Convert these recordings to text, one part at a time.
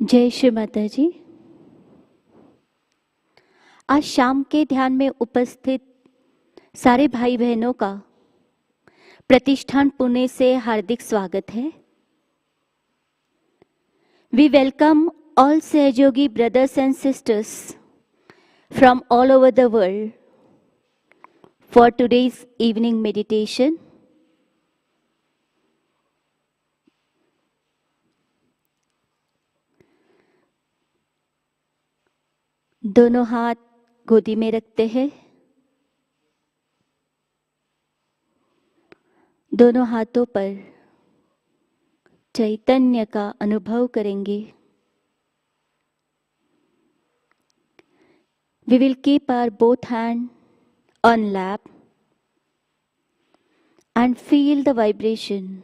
जय श्री माताजी। आज शाम के ध्यान में उपस्थित सारे भाई बहनों का प्रतिष्ठान पुणे से हार्दिक स्वागत है। We welcome all Sahajogi brothers and sisters from all over the world for today's evening meditation. दोनों हाथ गोदी में रखते हैं। दोनों हाथों पर चैतन्य का अनुभव करेंगे। We will keep our both hands on lap and feel the vibration.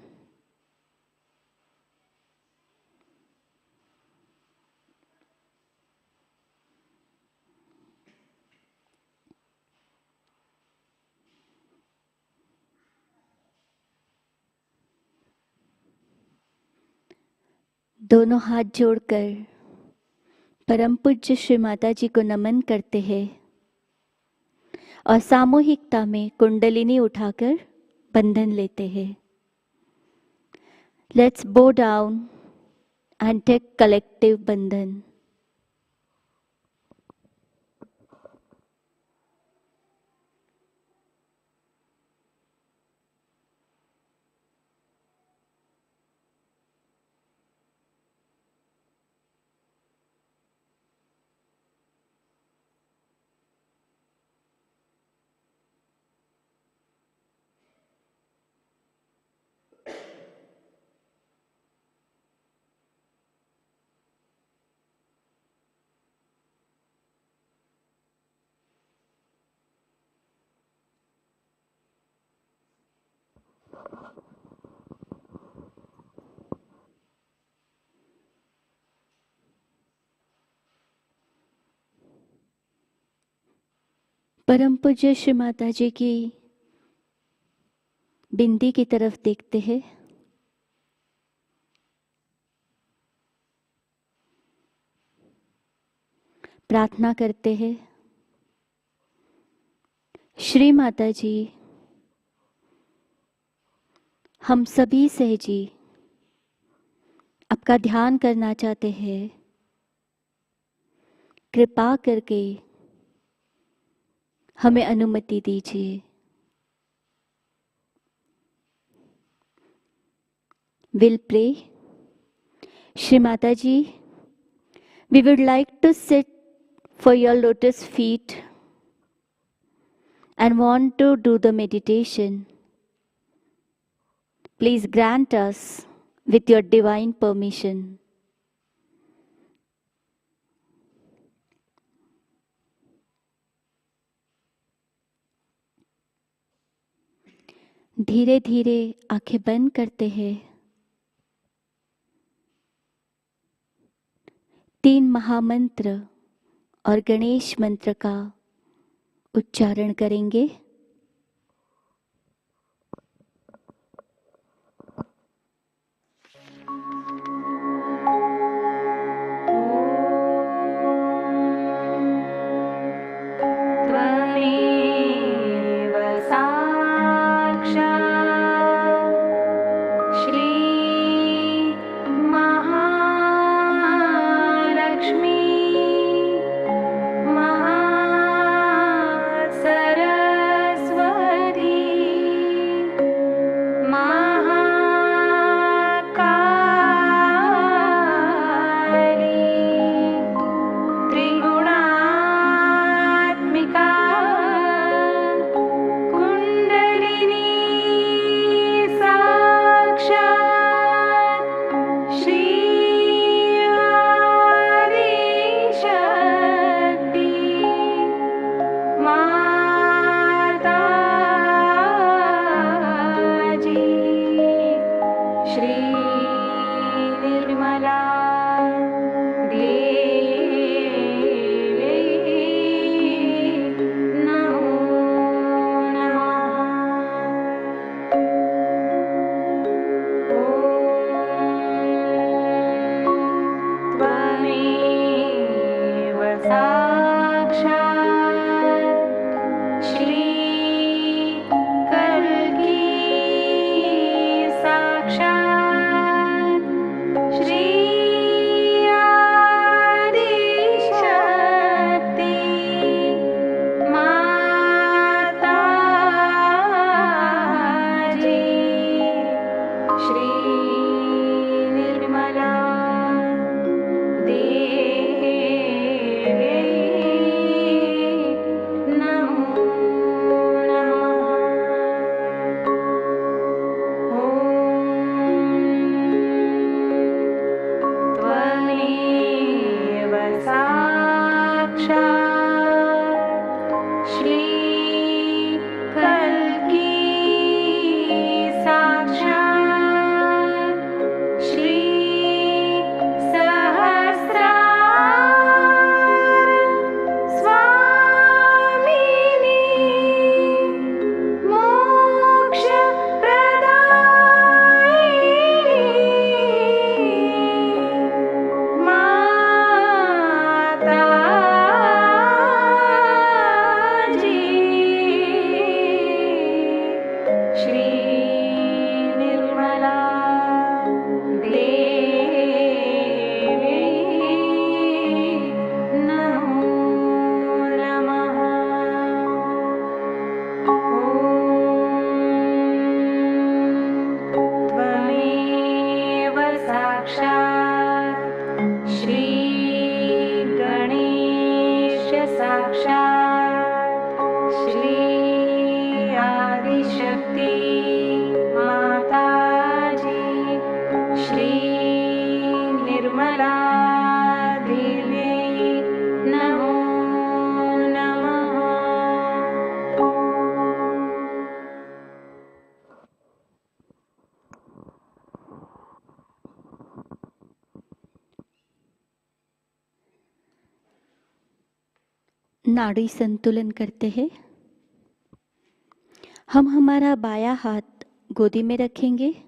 दोनों हाथ जोड़कर परम पूज्य श्री माताजी को नमन करते हैं और सामूहिकता में कुंडलिनी उठाकर बंधन लेते हैं। लेट्स बो डाउन एंड टेक कलेक्टिव बंधन। परम पूज्य श्री माताजी की बिंदी की तरफ देखते हैं। प्रार्थना करते हैं। श्री माताजी, हम सभी सहजी आपका ध्यान करना चाहते हैं। कृपा करके हमें अनुमति दीजिए। We'll pray. Shri Mataji, we would like to sit for your lotus feet and want to do the meditation. Please grant us with your divine permission. धीरे धीरे आंखें बंद करते हैं। 3 महामंत्र और गणेश मंत्र का उच्चारण करेंगे। साक्षात् श्री आदिशक्ति माताजी श्री निर्मला देवी नमो नमः। नाड़ी संतुलन करते हैं। हम हमारा बायां हाथ गोदी में रखेंगे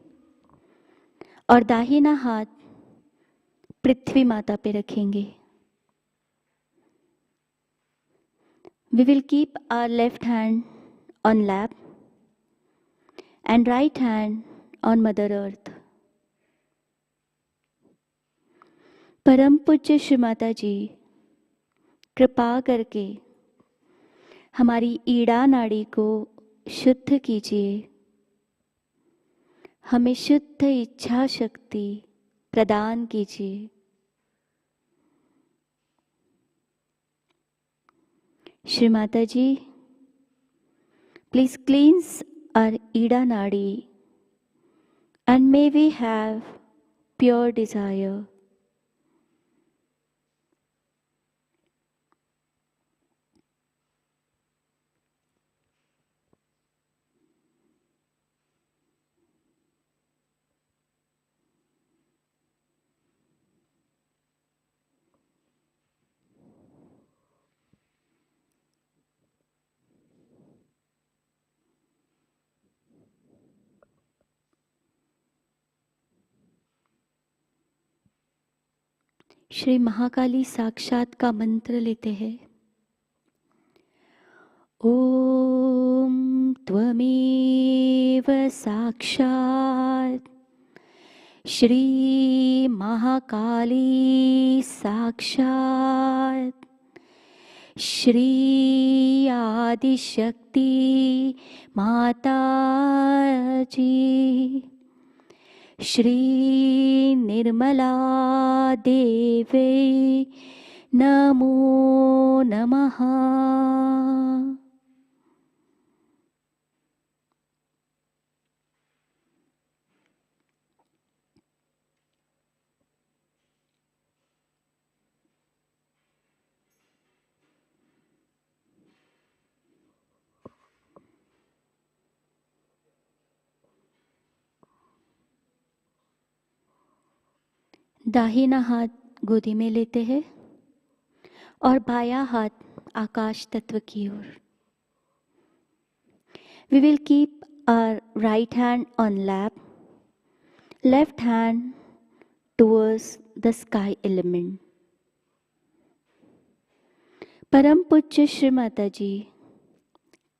और दाहिना हाथ पृथ्वी माता पे रखेंगे। We will keep our left hand on lap and right hand on Mother Earth. परम पूज्य श्री माता जी, कृपा करके हमारी ईड़ा नाड़ी को शुद्ध कीजिए। हमें शुद्ध इच्छा शक्ति प्रदान कीजिए। श्री माता जी, please cleanse our ईड़ा नाड़ी and may we have pure desire. Shri Mahakali साक्षात का मंत्र लेते हैं। ओम त्वमेव साक्षात् श्री महाकाली साक्षात् श्री आदिशक्ति माताजी श्री निर्मला देवी नमो नमः। दाहिना हाथ गोदी में लेते हैं और बायां हाथ आकाश तत्व की ओर। We will keep our right hand on lap, left hand towards the sky element. परम पूज्य श्री माता जी,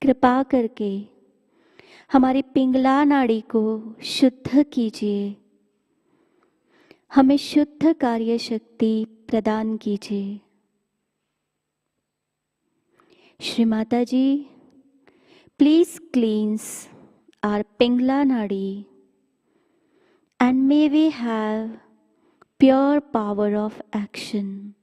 कृपा करके हमारी पिंगला नाड़ी को शुद्ध कीजिए। हमें शुद्ध कार्य शक्ति प्रदान कीजिए। श्री माता जी, प्लीज क्लींस आवर पिंगला नाड़ी and may we have pure power of action.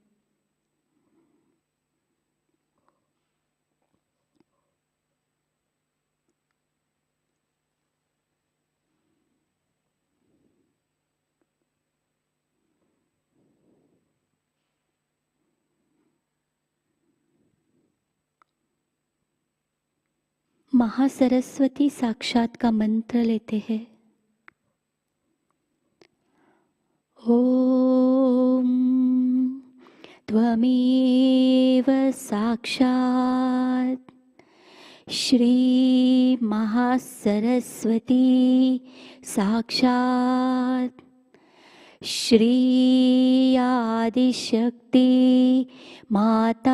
Mahasaraswati साक्षात का मंत्र लेते हैं। ओम त्वमेव साक्षात् श्री महासरस्वती साक्षात् श्री आदिशक्ति माताजी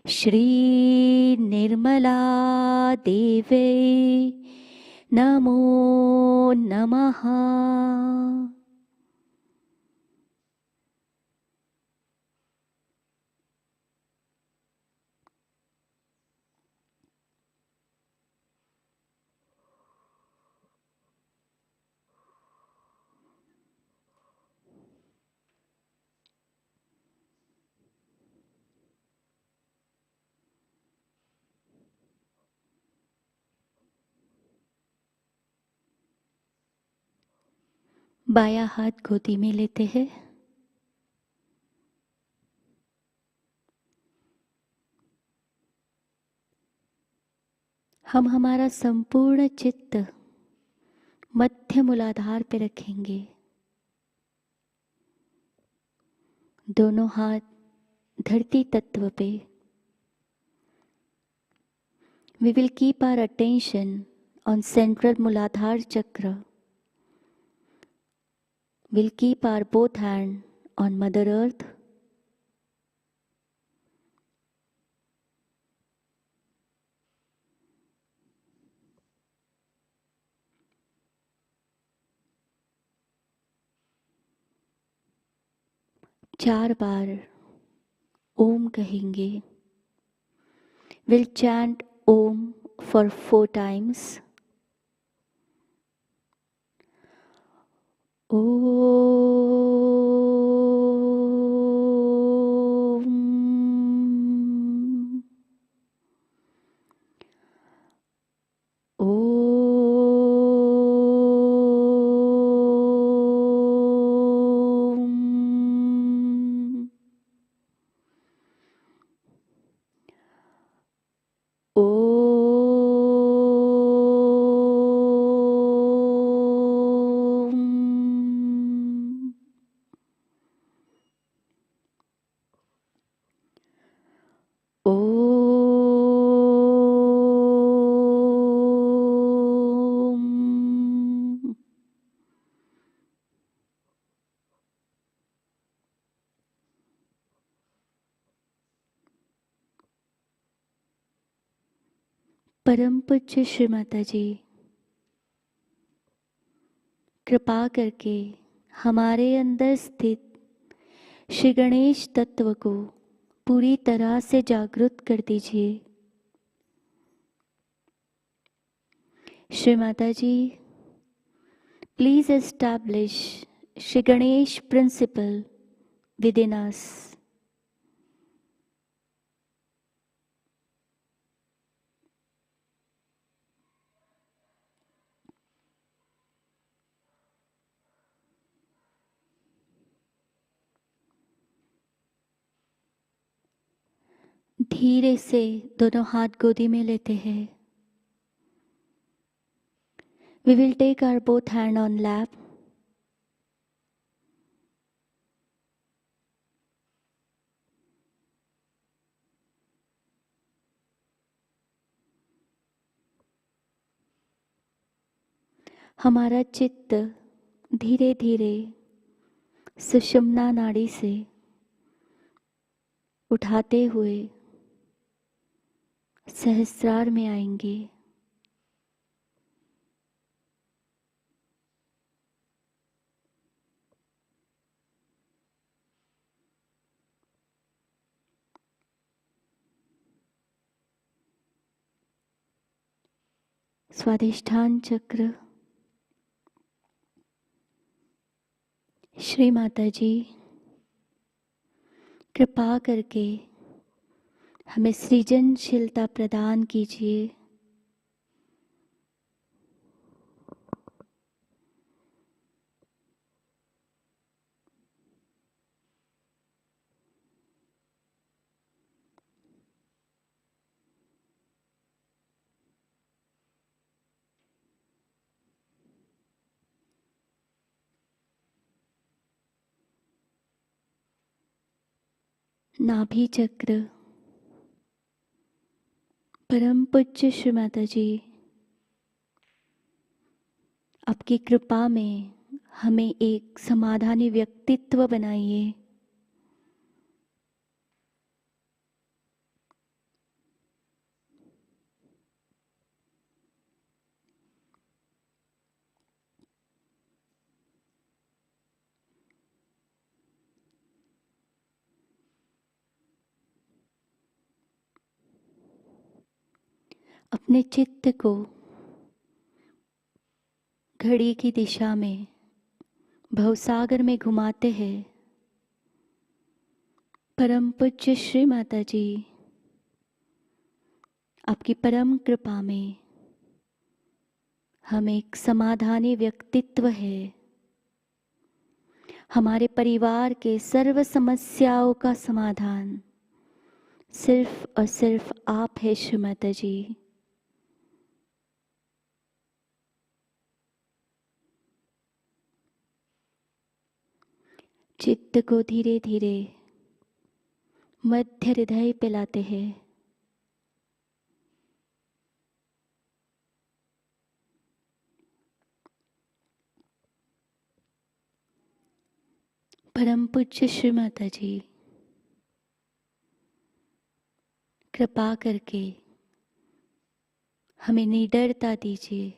श्री निर्मला देवी नमो नमः। बायां हाथ गोदी में लेते हैं। हम हमारा संपूर्ण चित्त मध्य मूलाधार पे रखेंगे। दोनों हाथ धरती तत्व पे। We will keep our attention on central Muladhara chakra. We'll keep our both hands on Mother Earth. चार बार ओम कहेंगे। We'll chant Om for 4 times. परम पूज्य श्री माताजी कृपा करके हमारे अंदर स्थित श्री गणेश तत्व को पूरी तरह से जागृत कर दीजिए। Shri Mataji, please establish Shri Ganesh principle within us. धीरे से दोनों हाथ गोदी में लेते हैं। We will take our both hand on lap. हमारा चित्त धीरे धीरे सुषुम्ना नाड़ी से उठाते हुए सहस्रार में आएंगे। स्वाधिष्ठान चक्र। श्री माताजी कृपा करके हमें सृजनशीलता प्रदान कीजिए। नाभि चक्र। परम पूज्य श्री माताजी आपकी कृपा में हमें एक समाधानी व्यक्तित्व बनाइए। अपने चित्त को घड़ी की दिशा में भवसागर में घुमाते हैं। परम पूज्य श्री माताजी आपकी परम कृपा में हम एक समाधानी व्यक्तित्व है। हमारे परिवार के सर्व समस्याओं का समाधान सिर्फ और सिर्फ आप है श्री माता जी। चित्त को धीरे धीरे मध्य हृदय पे लाते हैं। परम पूज्य श्री माता जी, कृपा करके हमें निडरता दीजिए।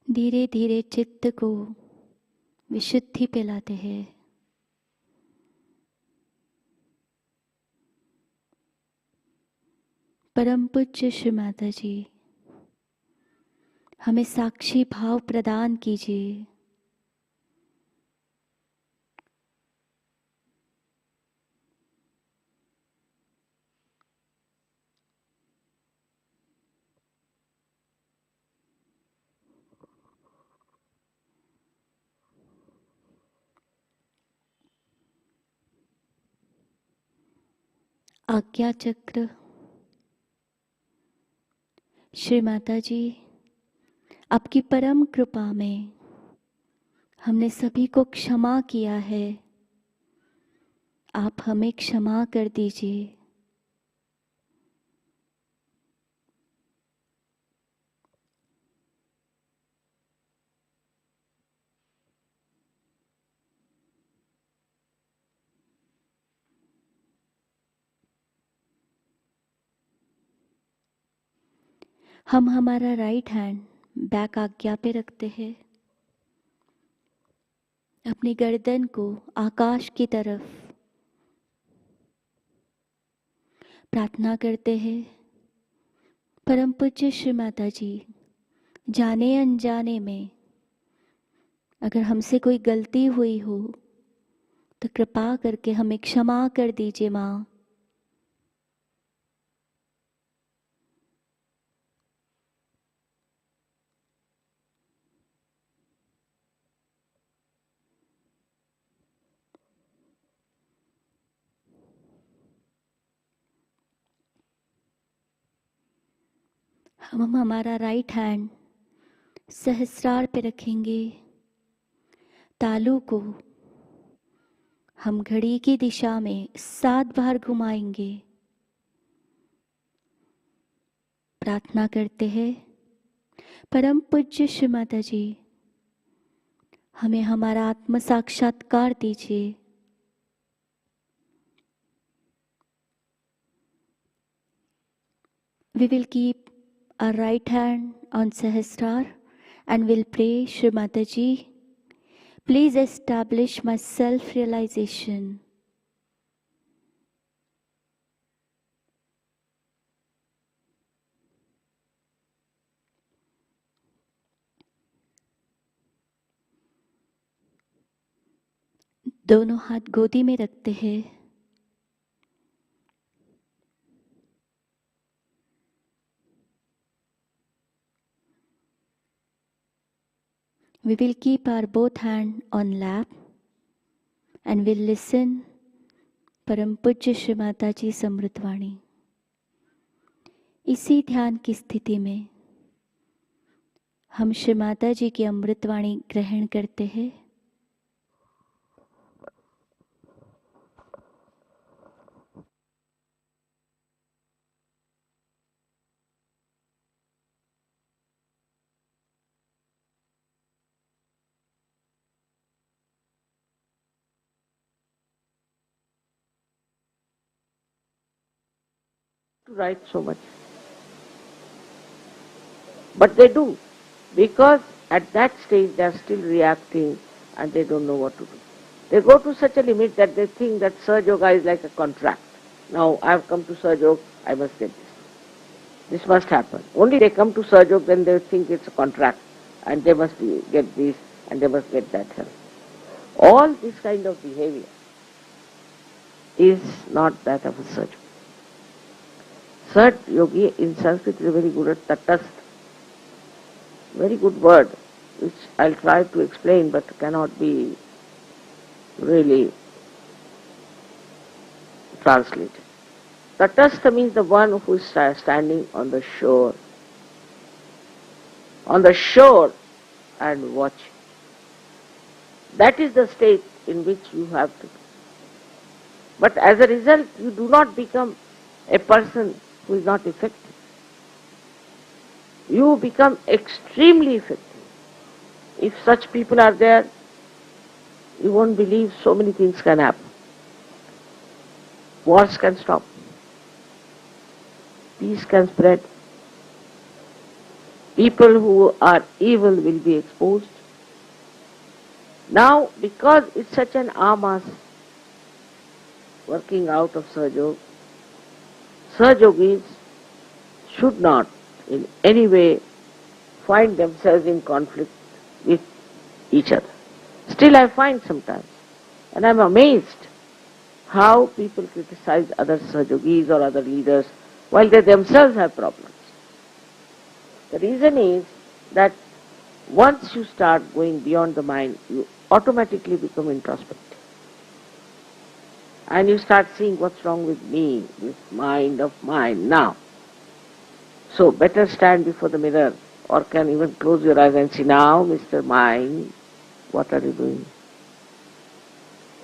धीरे धीरे चित्त को विशुद्धि पे लाते हैं। परम पूज्य श्री माता जी, हमें साक्षी भाव प्रदान कीजिए। आज्ञा चक्र। श्री माता जी, आपकी परम कृपा में हमने सभी को क्षमा किया है, आप हमें क्षमा कर दीजिए। हम हमारा राइट हैंड बैक आज्ञा पे रखते हैं। अपनी गर्दन को आकाश की तरफ प्रार्थना करते हैं। परम पूज्य श्री माता जी, जाने अनजाने में अगर हमसे कोई गलती हुई हो तो कृपा करके हमें क्षमा कर दीजिए माँ। हम हमारा राइट हैंड सहस्रार पे रखेंगे। तालू को हम घड़ी की दिशा में 7 बार घुमाएंगे। प्रार्थना करते हैं, परम पूज्य श्री माता जी, हमें हमारा आत्म साक्षात्कार दीजिए। We will keep our right hand on Sahasrar and will pray, Shri Mataji, please establish my self-realization. दोनों हाथ गोदी में रखते हैं। We will keep our both hand on lap and will listen परम पूज्य श्री माता जी समृतवाणी। इसी ध्यान की स्थिति में हम श्री माता जी की अमृतवाणी ग्रहण करते हैं। To write so much. But they do, because at that stage they are still reacting and they don't know what to do. They go to such a limit that they think that Sahaja Yoga is like a contract. Now I have come to Sahaja Yoga, I must get this. This must happen. Only they come to Sahaja Yoga, then they think it's a contract. and they must get this and they must get that help. All this kind of behavior is not that of a Sahaja. Sahaja yogi in Sanskrit is very good at tatastha. Very good word, which I'll try to explain but cannot be really translated. Tatastha means the one who is standing on the shore and watching. That is the state in which you have to be. But as a result, you do not become a person who is not effective. You become extremely effective. If such people are there, you won't believe so many things can happen. Wars can stop. Peace can spread. People who are evil will be exposed. Now, because it's such an amas working out of Sahaja, Sahajogis should not in any way find themselves in conflict with each other. Still I find sometimes, and I'm amazed how people criticize other Sahajogis or other leaders while they themselves have problems. The reason is that once you start going beyond the mind, you automatically become introspective. And you start seeing what's wrong with me, this mind of mine now. So better stand before the mirror, or can even close your eyes and say, now, Mr. Mind, what are you doing?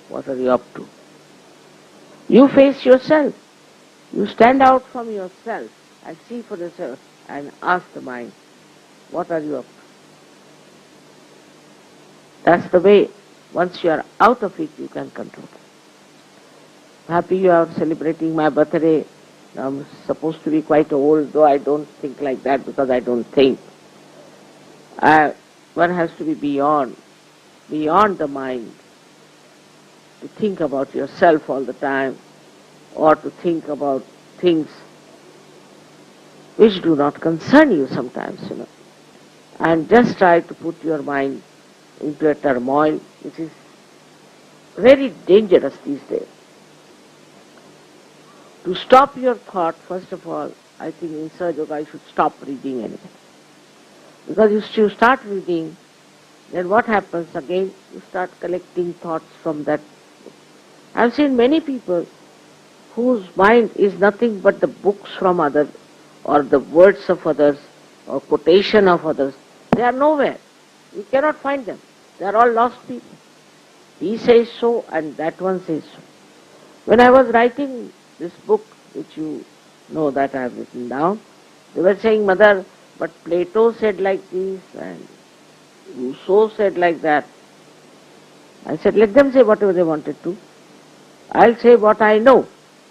What are you up to? You face yourself. You stand out from yourself and see for yourself and ask the mind, what are you up to? That's the way. Once you are out of it, you can control it. Happy you are celebrating my birthday. I'm supposed to be quite old, though I don't think like that because I don't think. One has to be beyond the mind, to think about yourself all the time, or to think about things which do not concern you sometimes, and just try to put your mind into a turmoil which is very dangerous these days. To stop your thought, first of all, I think in Sahaja Yoga you should stop reading anything. Because if you start reading, then what happens again? You start collecting thoughts from that. I've seen many people whose mind is nothing but the books from others, or the words of others, or quotation of others. They are nowhere. You cannot find them. They are all lost people. He says so and that one says so. When I was writing this book, which you know that I have written down, they were saying, Mother, but Plato said like this and Rousseau said like that. I said, let them say whatever they wanted to. I'll say what I know.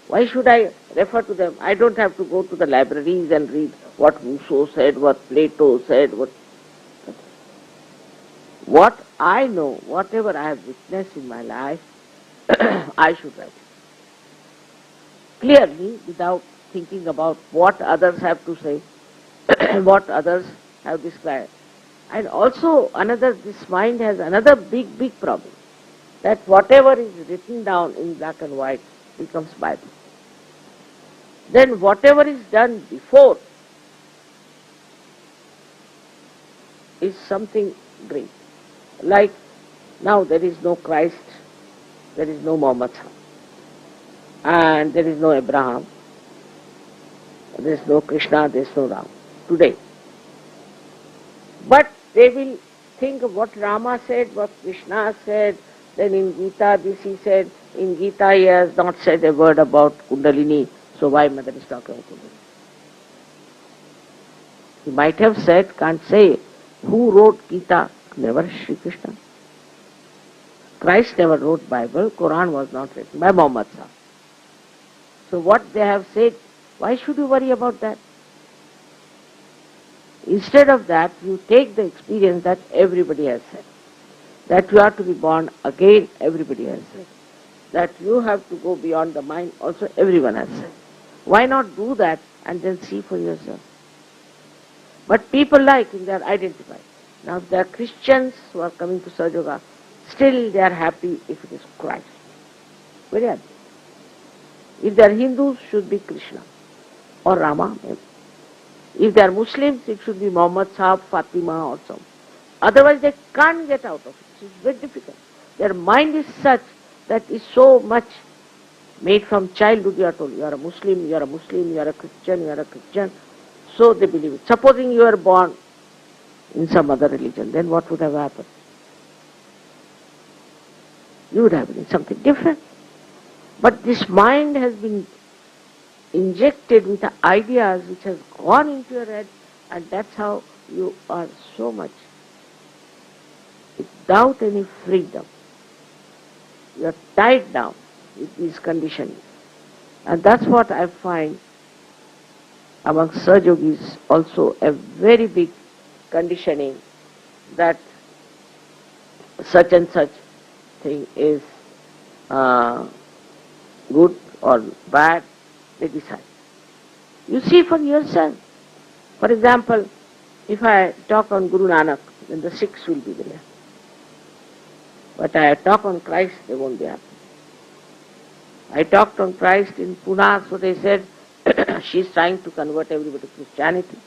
Why should I refer to them? I don't have to go to the libraries and read what Rousseau said, what Plato said, what I know, whatever I have witnessed in my life, I should write it. Clearly, without thinking about what others have to say, what others have described. And also this mind has another big problem, that whatever is written down in black and white becomes Bible. Then whatever is done before is something great. Like now there is no Christ, there is no Muhammad, and there is no Abraham, there is no Krishna, there is no Ram today. But they will think of what Rama said, what Krishna said, then in Gita this he said, in Gita he has not said a word about Kundalini, so why Mother is talking about Kundalini? He might have said, can't say, who wrote Gita? Never Shri Krishna. Christ never wrote Bible, Quran was not written by Muhammad Sahib. So what they have said, why should you worry about that? Instead of that, you take the experience that everybody has said. That you have to be born again, everybody has said. That you have to go beyond the mind, also everyone has said. Why not do that and then see for yourself? But people like, and they are identified. Now if there are Christians who are coming to Sahaja Yoga, still they are happy if it is Christ. Very happy. If they are Hindus, should be Krishna or Rama. Maybe. If they are Muslims, it should be Muhammad Sahab, Fatima or some. Otherwise they can't get out of it. It's very difficult. Their mind is such that is so much made from childhood. You are told, you are a Muslim, you are a Muslim, you are a Christian, you are a Christian. So they believe it. Supposing you are born in some other religion, then what would have happened? You would have been something different. But this mind has been injected with the ideas which has gone into your head, and that's how you are so much without any freedom. You are tied down with these conditions. And that's what I find among Sahaja Yogis also a very big conditioning, that such and such thing is good or bad, they decide. You see for yourself. For example, if I talk on Guru Nanak, then the Sikhs will be there. But I talk on Christ, they won't be happy. I talked on Christ in Pune, so they said she's trying to convert everybody to Christianity.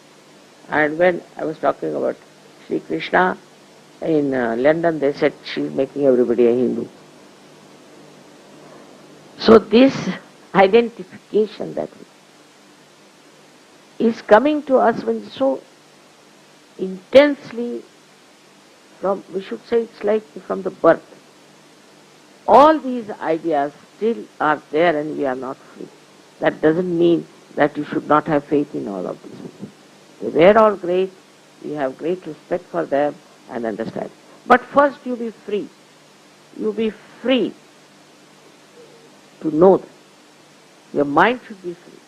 And when I was talking about Shri Krishna in London, they said she's making everybody a Hindu. So this identification that is coming to us when so intensely from, we should say it's like from the birth. All these ideas still are there and we are not free. That doesn't mean that you should not have faith in all of these people. They were all great, we have great respect for them and understand. But first you be free. You be free to know them. Your mind should be free.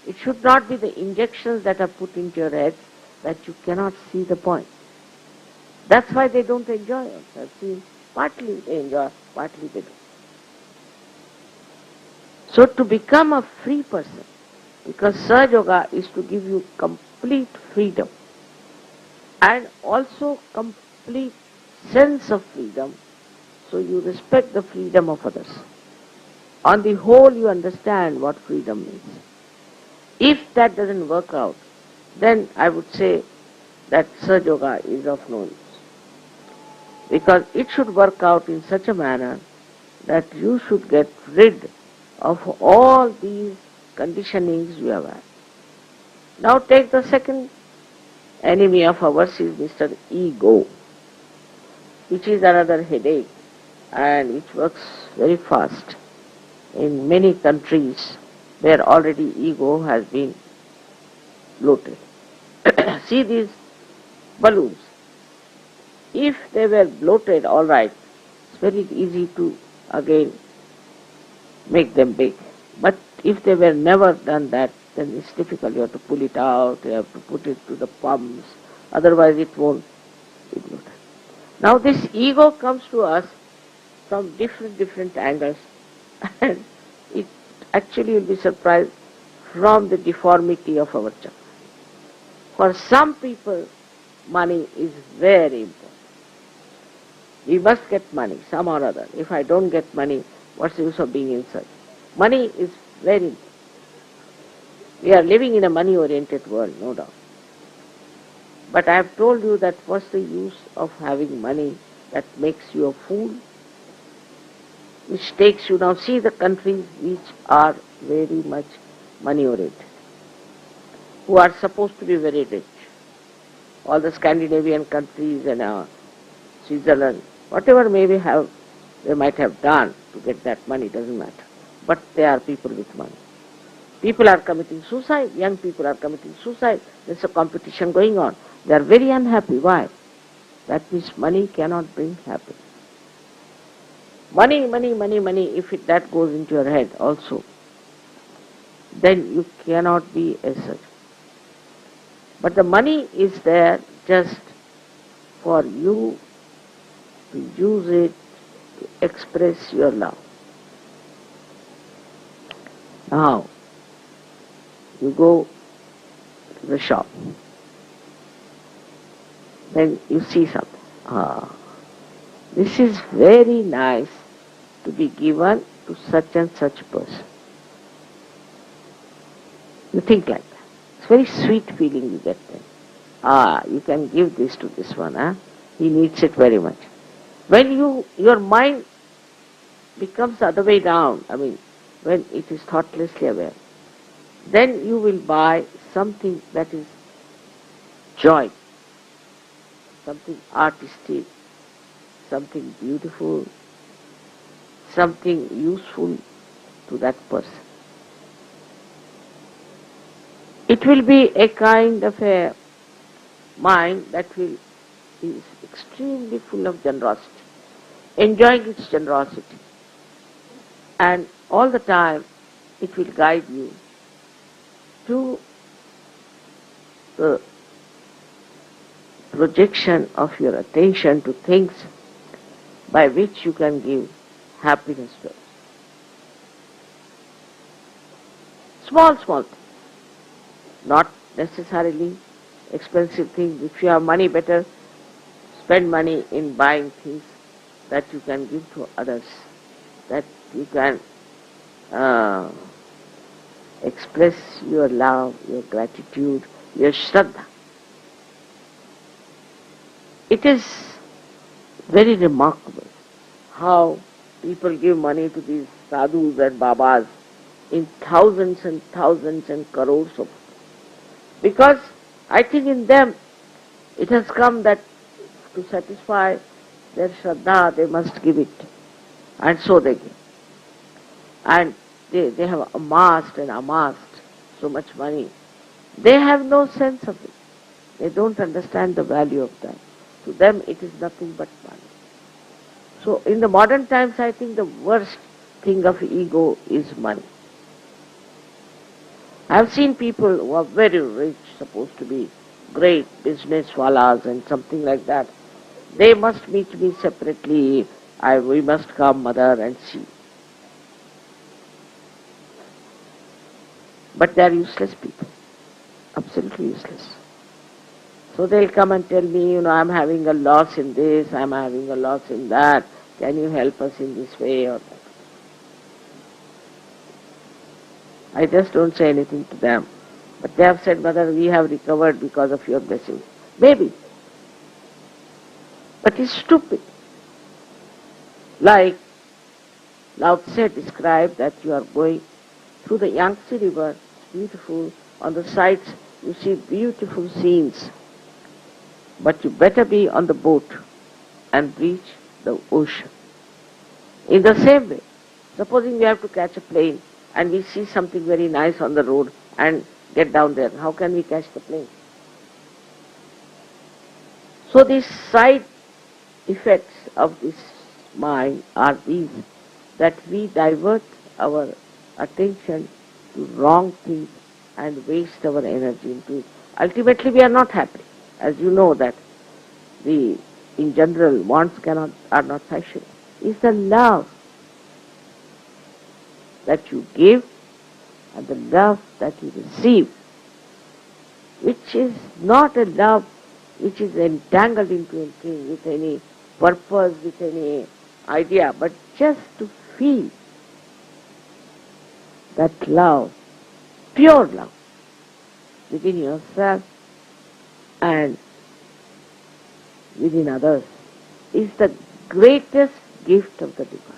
It should not be the injections that are put into your head that you cannot see the point. That's why they don't enjoy it. I've seen partly they enjoy, partly they don't. So to become a free person, because Sahaja Yoga is to give you complete freedom and also complete sense of freedom, so you respect the freedom of others. On the whole, you understand what freedom means. If that doesn't work out, then I would say that Sahaja Yoga is of no use. Because it should work out in such a manner that you should get rid of all these conditionings you have had. Now take the second enemy of ours is Mr. Ego, which is another headache and which works very fast. In many countries where already ego has been bloated. See these balloons. If they were bloated, all right, it's very easy to again make them big. But if they were never done that, then it's difficult. You have to pull it out, you have to put it to the pumps, otherwise it won't be bloated. Now this ego comes to us from different angles, and it actually will be surprised from the deformity of our chakra. For some people, money is very important. We must get money, some or other. If I don't get money, what's the use of being inside? Money is very important. We are living in a money-oriented world, no doubt. But I have told you that what's the use of having money that makes you a fool, which takes you, now see the countries which are very much money-oriented, who are supposed to be very rich. All the Scandinavian countries and Switzerland, whatever they might have done to get that money, doesn't matter. But they are people with money. People are committing suicide, young people are committing suicide, there's a competition going on. They are very unhappy. Why? That means money cannot bring happiness. Money, if that goes into your head also, then you cannot be a such. But the money is there just for you to use it to express your love. Now, you go to the shop. then you see something. This is very nice to be given to such and such person. You think like that. It's very sweet feeling you get then. You can give this to this one, huh? He needs it very much. When your mind becomes the other way down, when it is thoughtlessly aware, then you will buy something that is joy, something artistic, something beautiful, something useful to that person. It will be a kind of a mind that is extremely full of generosity, enjoying its generosity. And all the time it will guide you to the projection of your attention to things by which you can give happiness to others. Small things, not necessarily expensive things. If you have money, better spend money in buying things that you can give to others, that you can express your love, your gratitude, your Shraddha. It is very remarkable how people give money to these sadhus and babas in thousands and thousands and crores of. Because I think in them it has come that to satisfy their Shraddha they must give it. And so they give. And they have amassed so much money. They have no sense of it. They don't understand the value of that. To them it is nothing but money. So in the modern times I think the worst thing of ego is money. I have seen people who are very rich, supposed to be great business-wallas and something like that. They must meet me separately. We must come, mother, and see. But they are useless people. Absolutely useless. So they'll come and tell me, I'm having a loss in this, I'm having a loss in that. Can you help us in this way or that? I just don't say anything to them. But they have said, Mother, we have recovered because of your blessing. Maybe. But it's stupid. Like Lao Tse described that you are going through the Yangtze River, it's beautiful. On the sides you see beautiful scenes. But you better be on the boat and reach the ocean. In the same way, supposing we have to catch a plane and we see something very nice on the road and get down there, how can we catch the plane? So these side effects of this mind are these, that we divert our attention to wrong things and waste our energy into it. Ultimately we are not happy. As you know that in general wants are not sufficient. It's the love that you give and the love that you receive, which is not a love which is entangled into anything with any purpose, with any idea, but just to feel that love, pure love, within yourself and within others, is the greatest gift of the divine.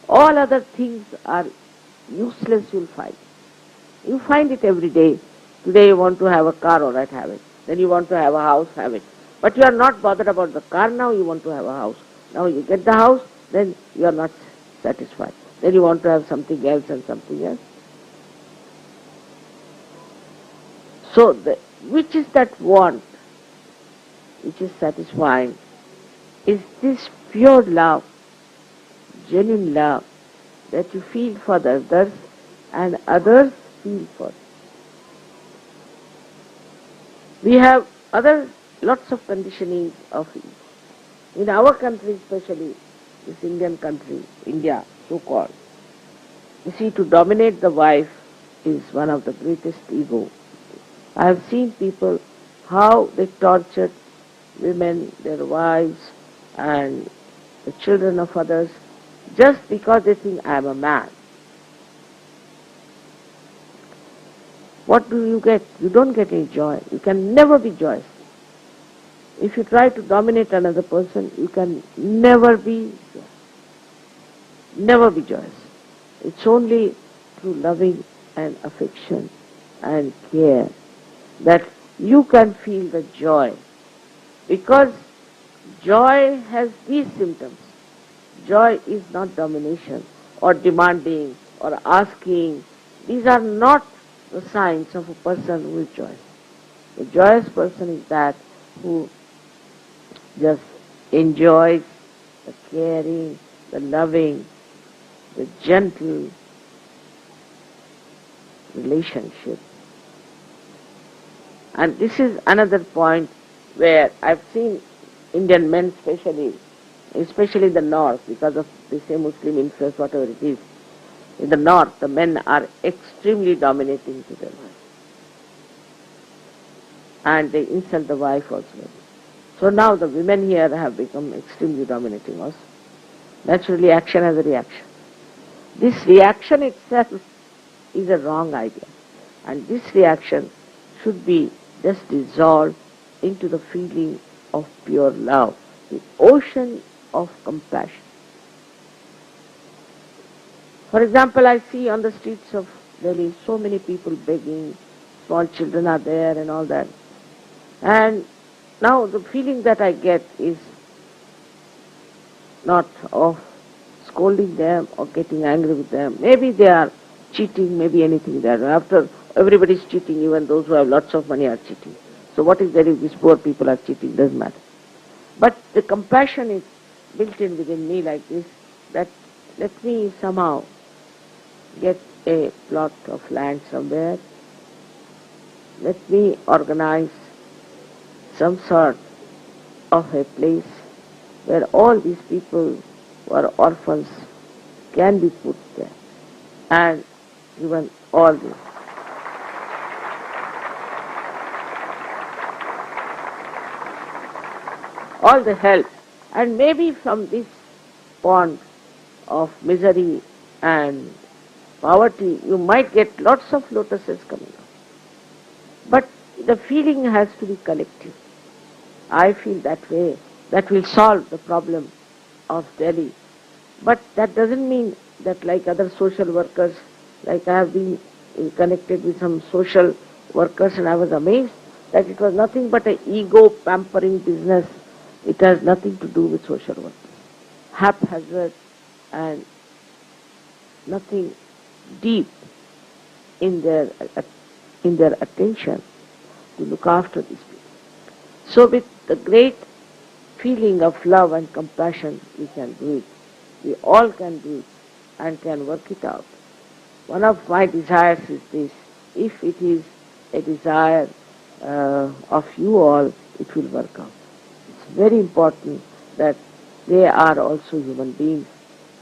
All other things are useless, you'll find. You find it every day. Today you want to have a car, all right, have it. Then you want to have a house, have it. But you are not bothered about the car now, you want to have a house. Now you get the house, then you are not satisfied. Then you want to have something else and something else. So, which is that want, which is satisfying, is this pure love, genuine love, that you feel for the others and others feel for you. We have lots of conditioning of ego. In our country especially, this Indian country, India so-called, you see, to dominate the wife is one of the greatest ego. I have seen people how they tortured women, their wives, and the children of others, just because they think I am a man. What do you get? You don't get any joy. You can never be joyous. If you try to dominate another person, you can never be joyous. It's only through loving and affection and care that you can feel the joy. Because joy has these symptoms. Joy is not domination or demanding or asking. These are not the signs of a person who is joyous. A joyous person is that who just enjoys the caring, the loving, the gentle relationship. And this is another point where I've seen Indian men especially in the north, because of the same Muslim influence, whatever it is. In the north, the men are extremely dominating to their wives. And they insult the wife also. So now the women here have become extremely dominating also. Naturally, action has a reaction. This reaction itself is a wrong idea. And this reaction should be just dissolved into the feeling of pure love, the ocean of compassion. For example, I see on the streets of Delhi so many people begging, small children are there and all that. And now the feeling that I get is not of scolding them or getting angry with them. Maybe they are cheating, maybe anything there. After everybody is cheating, even those who have lots of money are cheating. So what is there if these poor people are cheating? Doesn't matter. But the compassion is built in within me like this, that let me somehow get a plot of land somewhere. Let me organize some sort of a place where all these people who are orphans can be put there, and given all the help. And maybe from this pond of misery and poverty, you might get lots of lotuses coming out. But the feeling has to be collective. I feel that way. That will solve the problem of Delhi. But that doesn't mean that, like other social workers, like I have been connected with some social workers, and I was amazed that it was nothing but an ego pampering business. It has nothing to do with social work. Haphazard and nothing deep in their attention to look after these people. So with the great feeling of love and compassion, we can do it. We all can do it and can work it out. One of my desires is this: if it is a desire of you all, it will work out. It's very important that they are also human beings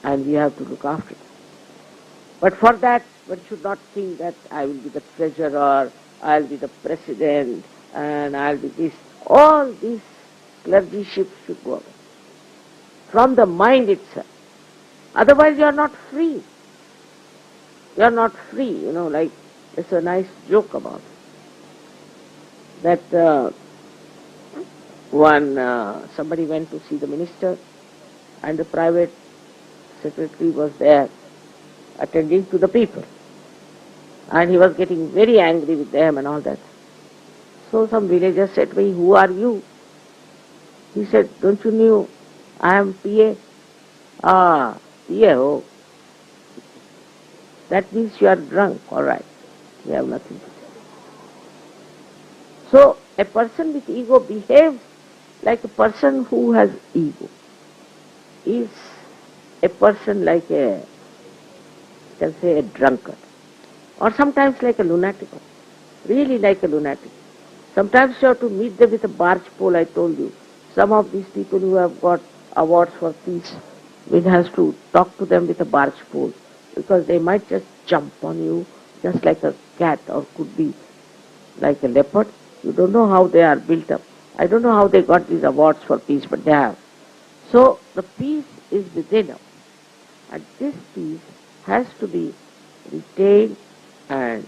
and we have to look after them. But for that, one should not think that I will be the treasurer, I will be the president, and I will be this. All these clergyships should go away from the mind itself. Otherwise you are not free. You are not free, like there's a nice joke about it. That somebody went to see the minister, and the private secretary was there attending to the people. And he was getting very angry with them and all that. So some villagers said to me, "Who are you?" He said, "Don't you know I am PA?" "Ah, PA, oh. That means you are drunk." "All right, we have nothing to say." So a person with ego behaves like a person who has ego. Is a person like a drunkard, or sometimes like a lunatic, really like a lunatic. Sometimes you have to meet them with a barge pole. I told you, some of these people who have got awards for peace, one has to talk to them with a barge pole, because they might just jump on you just like a cat, or could be like a leopard. You don't know how they are built up. I don't know how they got these awards for peace, but they have. So the peace is within us. And this peace has to be retained and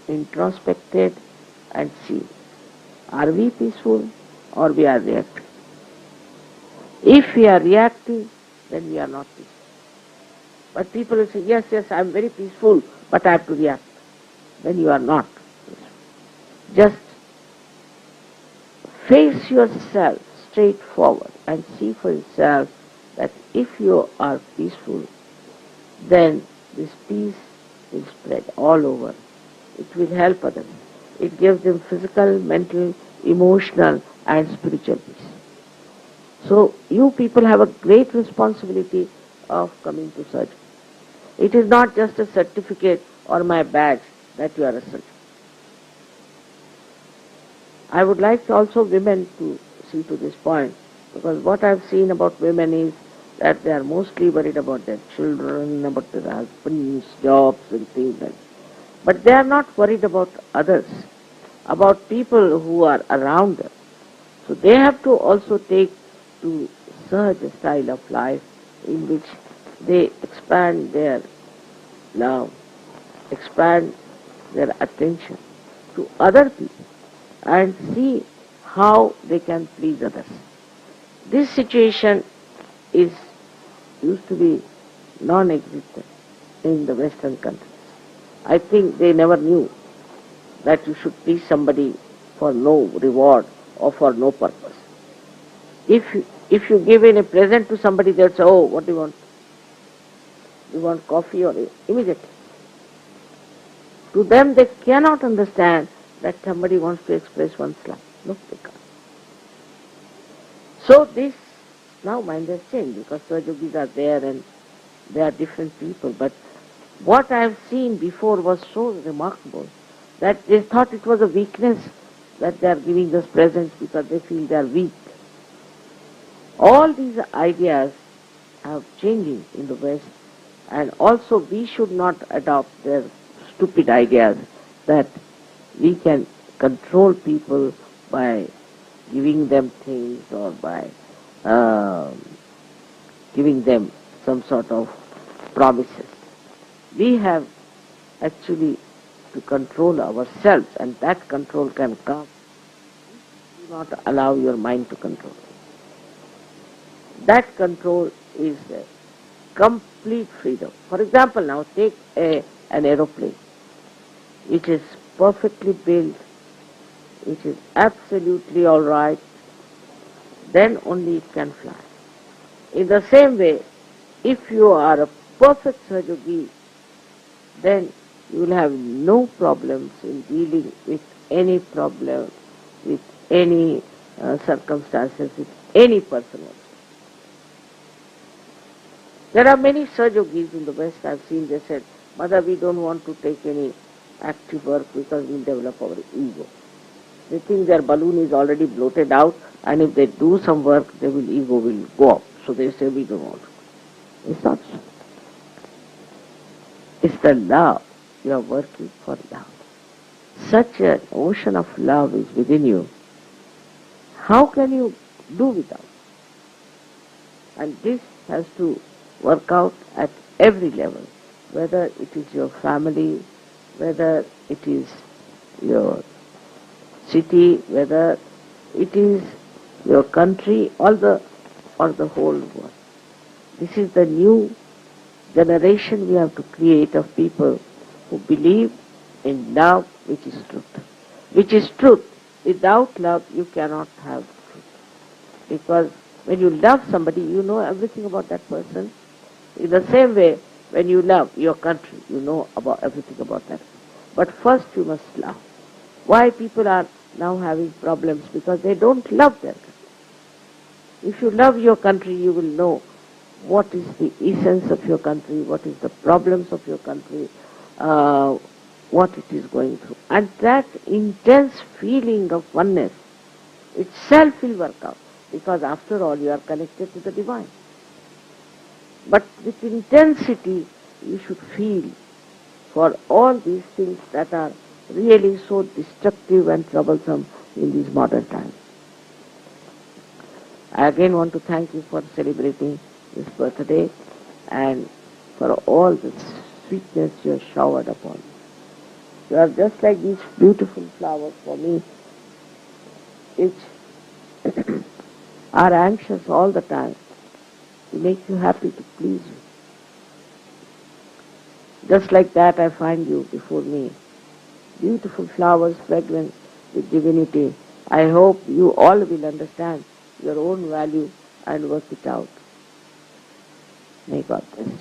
introspected and seen. Are we peaceful or we are reactive? If we are reactive, then we are not peaceful. But people will say, yes, I am very peaceful, but I have to react. Then you are not peaceful. Just face yourself straight forward and see for yourself that if you are peaceful, then this peace will spread all over. It will help others. It gives them physical, mental, emotional and spiritual peace. So you people have a great responsibility of coming to surgery. It is not just a certificate or my badge that you are a surgeon. I would like also women to see to this point, because what I have seen about women is that they are mostly worried about their children, about their husbands, jobs and things like that. But they are not worried about others, about people who are around them. So they have to also take to such a style of life in which they expand their love, expand their attention to other people and see how they can please others. This situation used to be non-existent in the Western countries. I think they never knew that you should please somebody for no reward or for no purpose. If you give in a present to somebody, they'll say, oh, what do you want? You want coffee or immediately. To them, they cannot understand that somebody wants to express one's love. No, they can't. So this, now mind has changed because Sahajogis are there and they are different people. But what I have seen before was so remarkable that they thought it was a weakness that they are giving us presents because they feel they are weak. All these ideas are changing in the West, and also we should not adopt their stupid ideas that we can control people by giving them things or by giving them some sort of promises. We have actually to control ourselves, and that control can come. Do not allow your mind to control. That control is complete freedom. For example, now take an aeroplane which is perfectly built, which is absolutely all right, then only it can fly. In the same way, if you are a perfect Sahajogi, then you will have no problems in dealing with any problem, with any circumstances, with any person also. There are many Sahajogis in the West I've seen, they said, Mother, we don't want to take any active work because we'll develop our ego. They think their balloon is already bloated out, and if they do some work, their ego will go up. So they say, we don't want to. It's not so. It's the love. You are working for love. Such an ocean of love is within you. How can you do without? And this has to work out at every level, whether it is your family, whether it is your city, whether it is your country, or the whole world. This is the new generation we have to create of people who believe in love, which is truth. Which is truth. Without love, you cannot have truth. Because when you love somebody, you know everything about that person. In the same way, when you love your country, you know about everything about that. But first you must love. Why people are now having problems? Because they don't love their country. If you love your country, you will know what is the essence of your country, what is the problems of your country, what it is going through. And that intense feeling of oneness itself will work out, because after all you are connected to the divine. But with intensity you should feel for all these things that are really so destructive and troublesome, in these modern times. I again want to thank you for celebrating this birthday and for all the sweetness you have showered upon me. You are just like these beautiful flowers for me, which are anxious all the time to make you happy, to please you. Just like that I find you before me. Beautiful flowers, fragrant with divinity. I hope you all will understand your own value and work it out. May God bless you.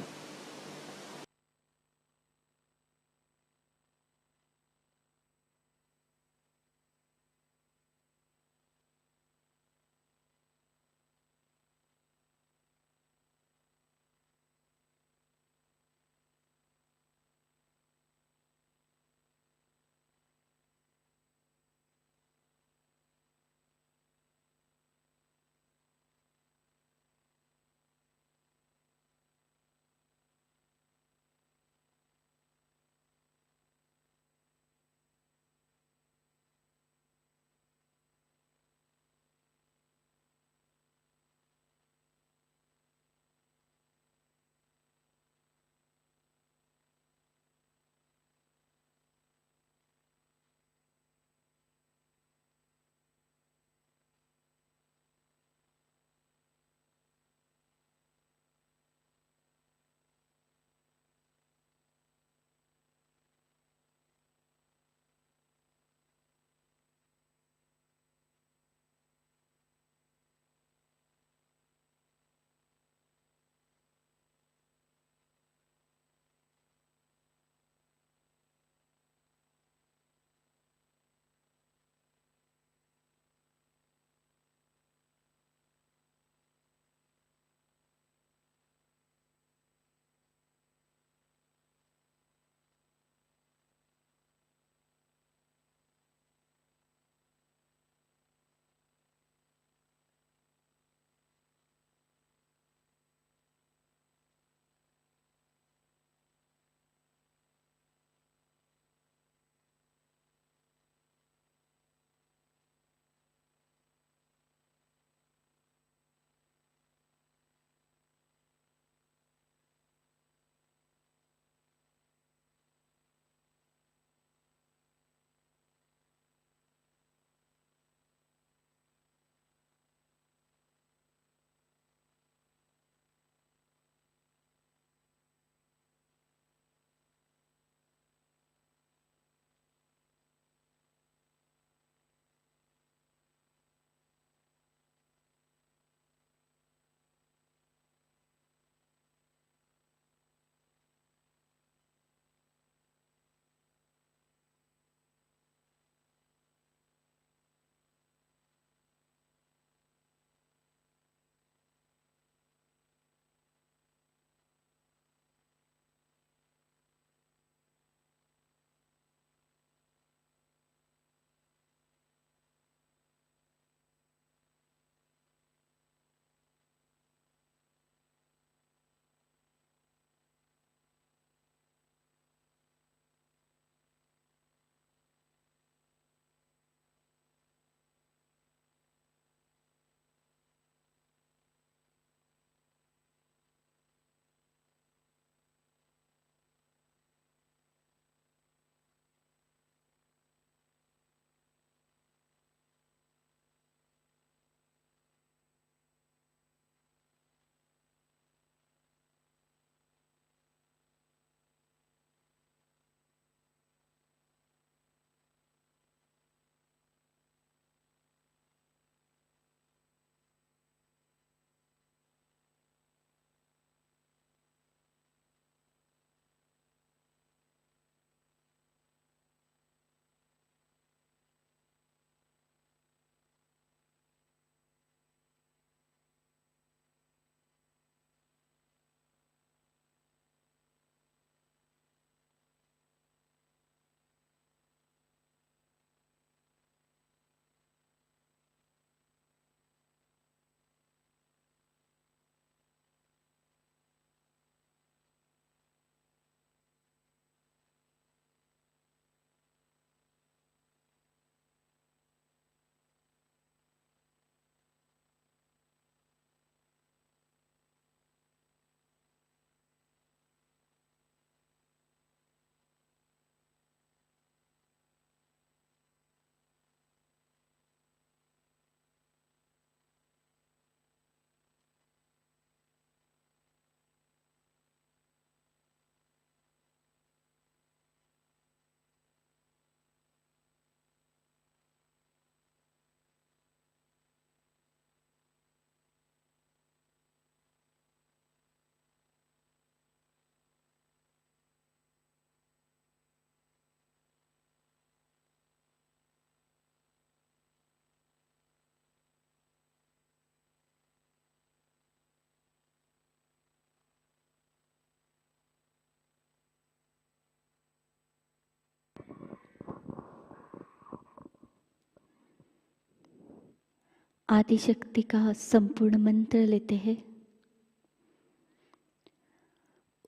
Adishakti का संपूर्ण मंत्र लेते हैं।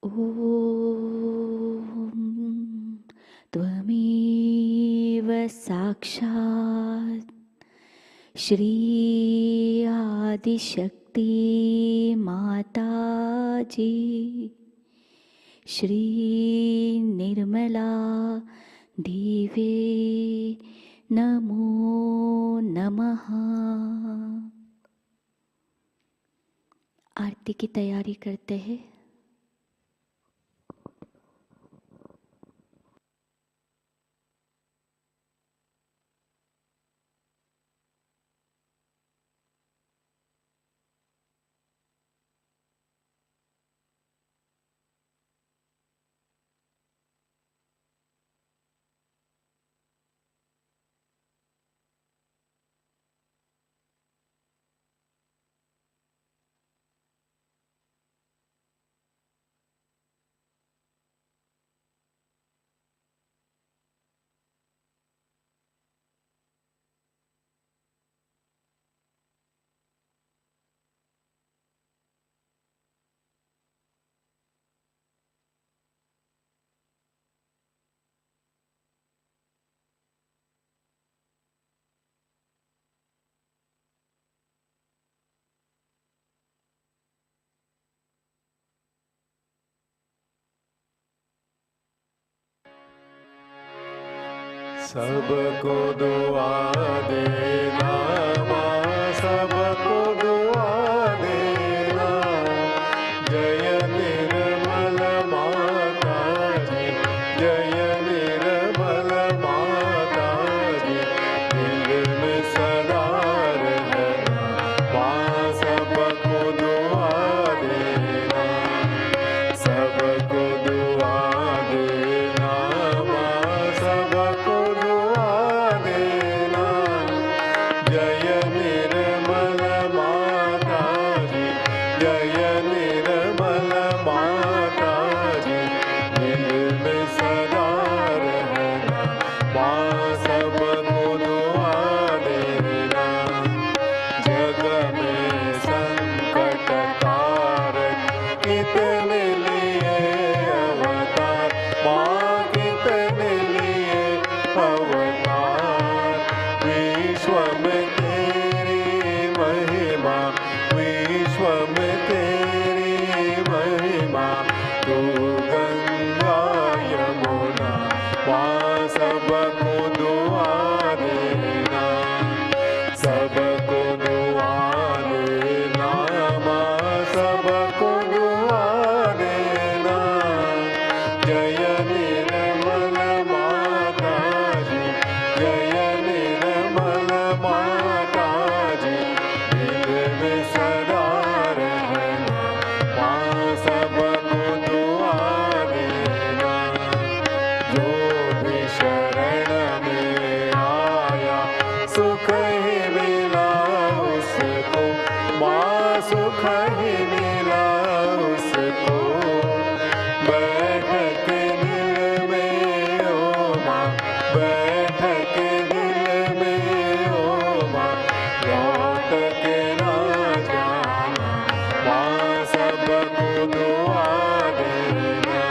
ओम त्वमेव साक्षात् श्री आदिशक्ति माताजी श्री निर्मला देवे नमो नमः। आरती की तैयारी करते हैं। सबको दुआ देना माँ, सबको दुआ देना। जय निर्मल माता जी, जय निर्मल माता जी। दिल में सदा रहना माँ, सबको दुआ देना, सबको दुआ देना माँ, सबको दुआ देना। जय निर्मल माता जी, जय निर्मल माता जी। दिल में सदा रहना माँ, सबको दुआ देना। जग में संकट कारक कितने लिए अवतार माँ, कितने लिए अवतार। विश्व में तेरी महिमा, विश्व में तेरी महिमा। तू गंगा यमुना माँ, सबको दुआ देना, सबको दुआ देना माँ, सबको दुआ देना। जय निर्मल माता जी, जय निर्मल माता जी। दिल में सदा रहना माँ, सबको दुआ देना। जो भी शरण में आया सुख ही मिला उसको माँ, सुख ही मिला उसको। बैठ के दिल में ओ माँ, बैठ के दिल में ओ माँ। लौट के ना जाना माँ, सबको दुआ देना,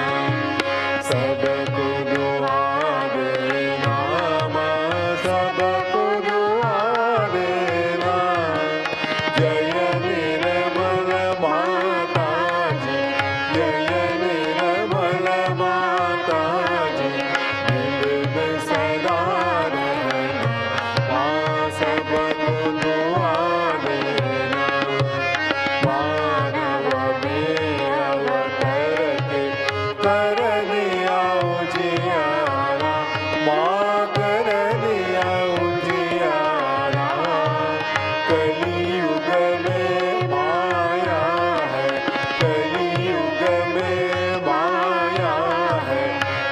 सबको दुआ देना माँ, सबको दुआ देना। जय निर्मल माता जी, जय निर्मल माता जी। दिल में सदा रहना माँ, सबको दुआ देना। मानव में अवतर के कर दिया उजियारा माँ, कर दिया उजियारा। कलियुग में माया है, कलियुग में माया है।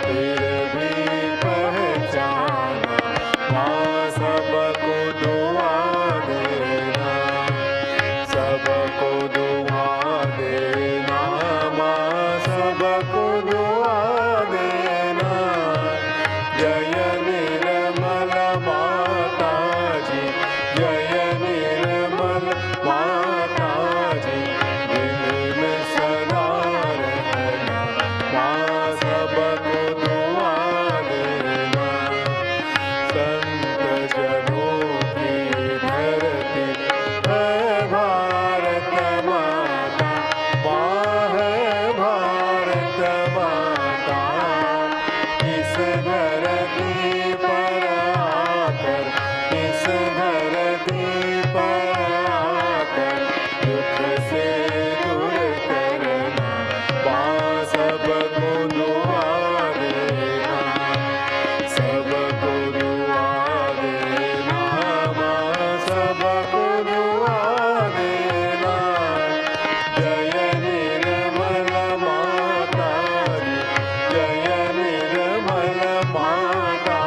फिर भी पहचाना माँ, सबको दुआ देना, सबको दुआ देना माँ, सबको दुआ देना। जय माता इस धरती पर आकर, इस धरती पर आकर दुख से दूर करना, माँ सबको दुआ देना, सबको दुआ देना, माँ सबको दुआ देना। जय निर्मल माता जी, जय निर्मल माता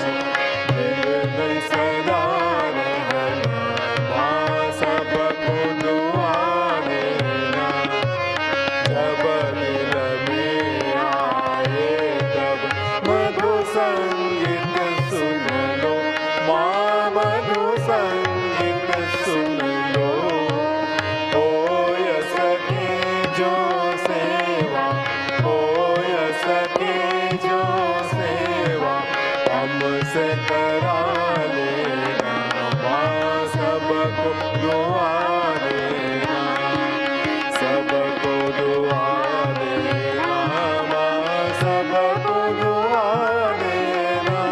जी, दिल में सदा रहना, माँ सबको दुआ देना। जब दिल में आए तब मधु संगीत सुन लो, माँ मधु संगीत सुन लो। होय सके जो सेवा, होय सके जो सेवा हमसे करा लेना, माँ सबको दुआ देना, सबको दुआ देना, माँ सबको दुआ देना।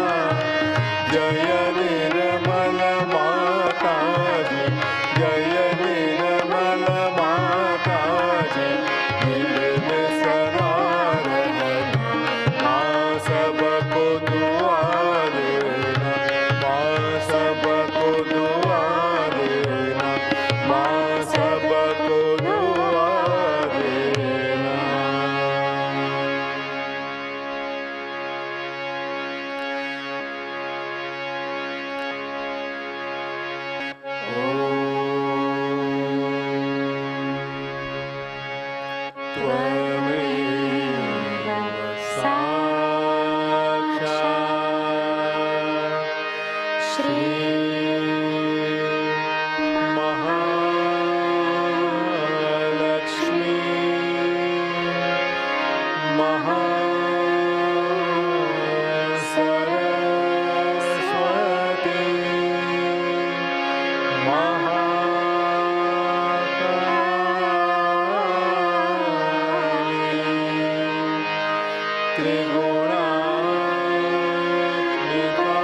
जय निर्मल माता जी, जय निर्मल माता जी, दिल में सदा रहना, माँ सबको दुआ देना, माँ सबको दुआ देना, माँ सबको दुआ देना। त्वमेव साक्षात् श्री महालक्ष्मी महासरस्वती महाकाली त्रिगुणात्मिका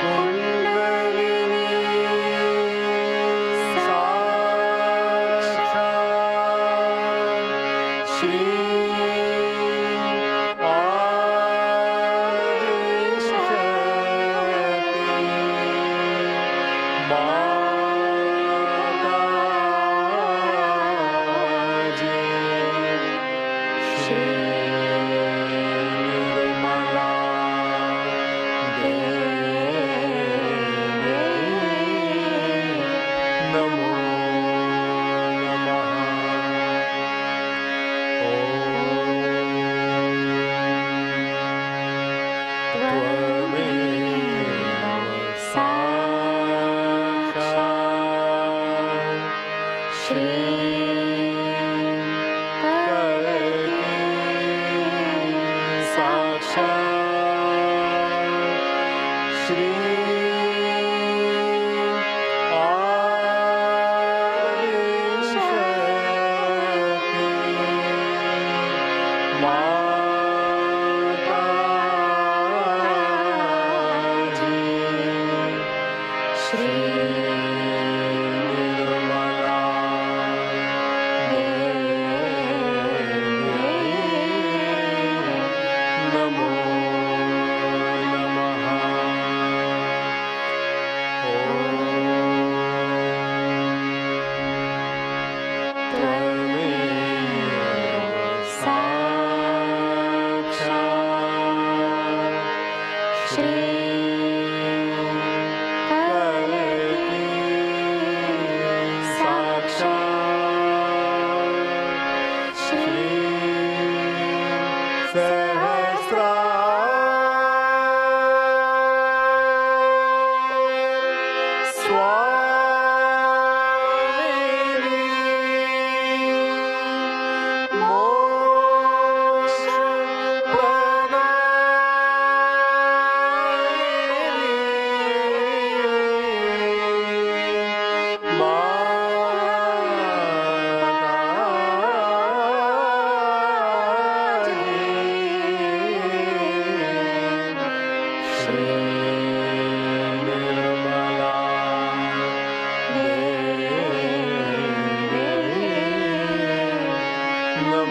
कुंडलिनी साक्षात् श्री माताजी श्री निर्मला देवी नमो नमः। त्वमेव साक्षात् श्री साक्षात् श्री माताजी श्री निर्मला देवी नमो नमः। त्वमेव साक्षात्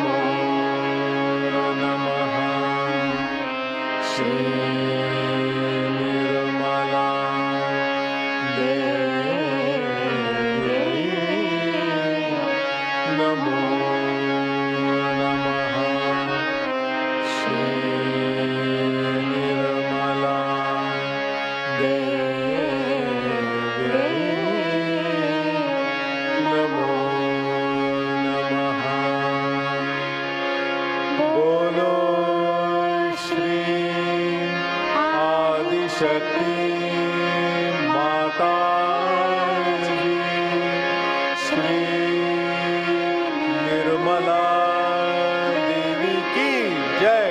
नमो नमः श्री निर्मला देवी नमो नमः श्री निर्मला देवी नमो नमः बोलो श्री आदिशक्ति माता जी श्री निर्मला देवी की जय।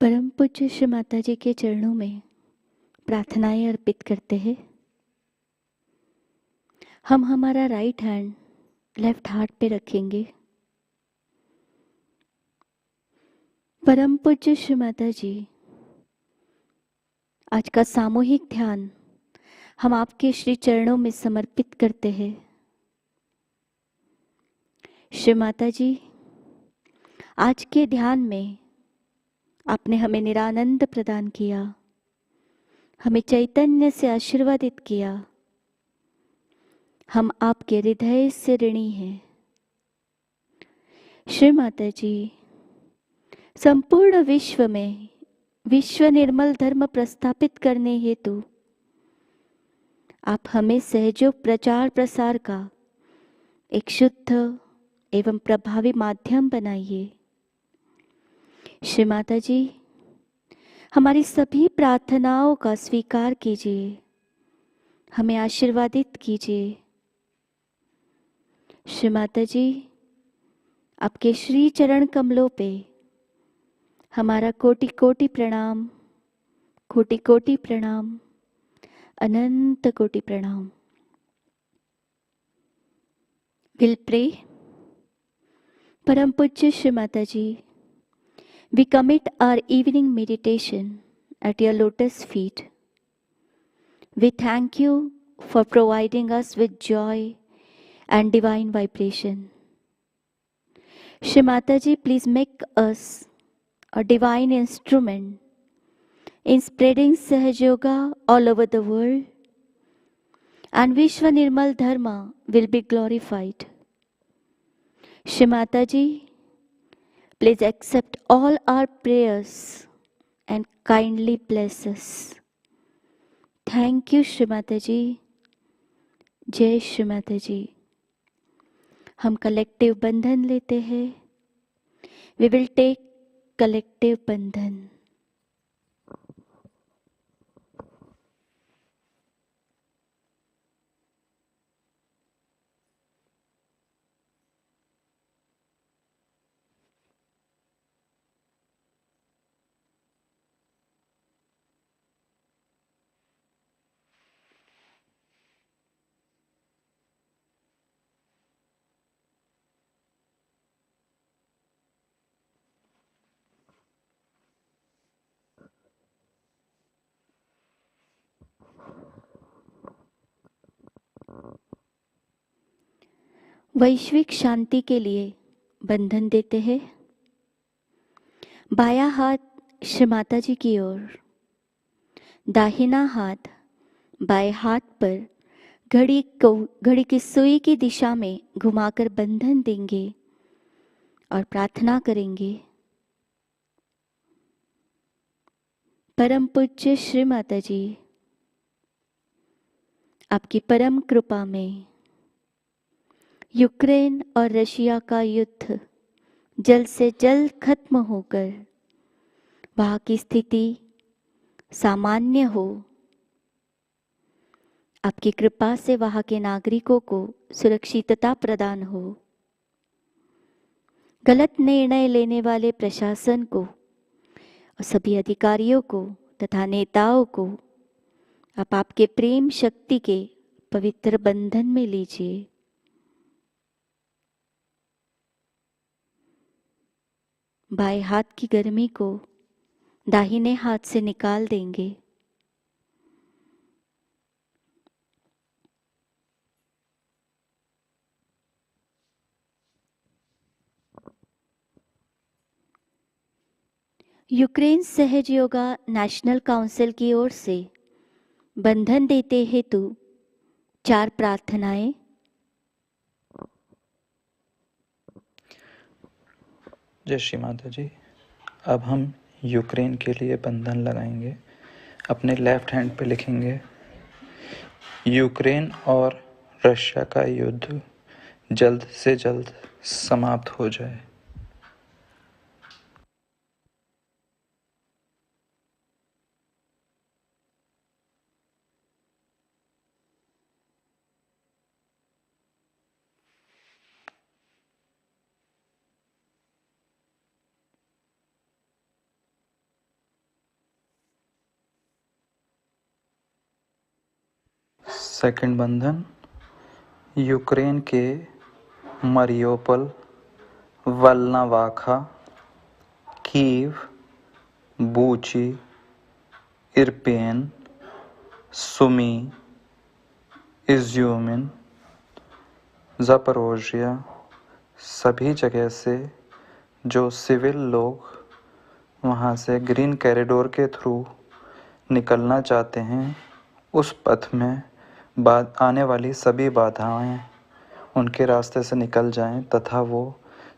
परम पूज्य श्री माता जी के चरणों में प्रार्थनाएं अर्पित करते हैं। हम हमारा राइट हैंड लेफ्ट हार्ट पे रखेंगे। परम पूज्य श्री माता जी, आज का सामूहिक ध्यान हम आपके श्री चरणों में समर्पित करते हैं। श्री माता जी, आज के ध्यान में आपने हमें निरानंद प्रदान किया, हमें चैतन्य से आशीर्वादित किया। हम आपके हृदय से ऋणी हैं। श्री माता जी, संपूर्ण विश्व में विश्व निर्मल धर्म प्रस्थापित करने हेतु आप हमें सहयोग प्रचार प्रसार का एक शुद्ध एवं प्रभावी माध्यम बनाइए। श्री माता जी, हमारी सभी प्रार्थनाओं का स्वीकार कीजिए, हमें आशीर्वादित कीजिए। श्री माता जी, आपके श्री चरण कमलों पे हमारा कोटि कोटि प्रणाम, कोटि कोटि प्रणाम, अनंत कोटि प्रणाम। Will pray. परम पूज्य श्री माता जी, we commit our evening meditation at your lotus feet. We thank you for providing us with joy and divine vibration. Shri Mataji, please make us a divine instrument in spreading Sahaja Yoga all over the world, and Vishwa Nirmal Dharma will be glorified. Shri Mataji, please accept all our prayers and kindly bless us. Thank you, Shri Mataji. जय श्री माता जी। हम collective बंधन लेते हैं। We will take collective बंधन। वैश्विक शांति के लिए बंधन देते हैं। बायां हाथ श्री माता जी की ओर, दाहिना हाथ बाएं हाथ पर घड़ी की सुई की दिशा में घुमाकर बंधन देंगे और प्रार्थना करेंगे। परम पूज्य श्री माता जी, आपकी परम कृपा में यूक्रेन और रशिया का युद्ध जल्द से जल्द खत्म होकर वहाँ की स्थिति सामान्य हो। आपकी कृपा से वहाँ के नागरिकों को सुरक्षितता प्रदान हो। गलत निर्णय लेने वाले प्रशासन को और सभी अधिकारियों को तथा नेताओं को आप आपके प्रेम शक्ति के पवित्र बंधन में लीजिए। बाएं हाथ की गर्मी को दाहिने हाथ से निकाल देंगे। यूक्रेन सहज योगा नेशनल काउंसिल की ओर से बंधन देते हेतु 4 प्रार्थनाएं। जय श्री माता जी। अब हम यूक्रेन के लिए बंधन लगाएंगे। अपने लेफ्ट हैंड पे लिखेंगे, यूक्रेन और रशिया का युद्ध जल्द से जल्द समाप्त हो जाए। सेकंड बंधन यूक्रेन के मरियोपोल, वल्नावाखा, कीव, बूची, इरपेन, सुमी, इज्यूमिन, ज़ापोरोजिया सभी जगह से जो सिविल लोग वहाँ से ग्रीन कॉरिडोर के थ्रू निकलना चाहते हैं, उस पथ में आने वाली सभी बाधाएं उनके रास्ते से निकल जाएं तथा वो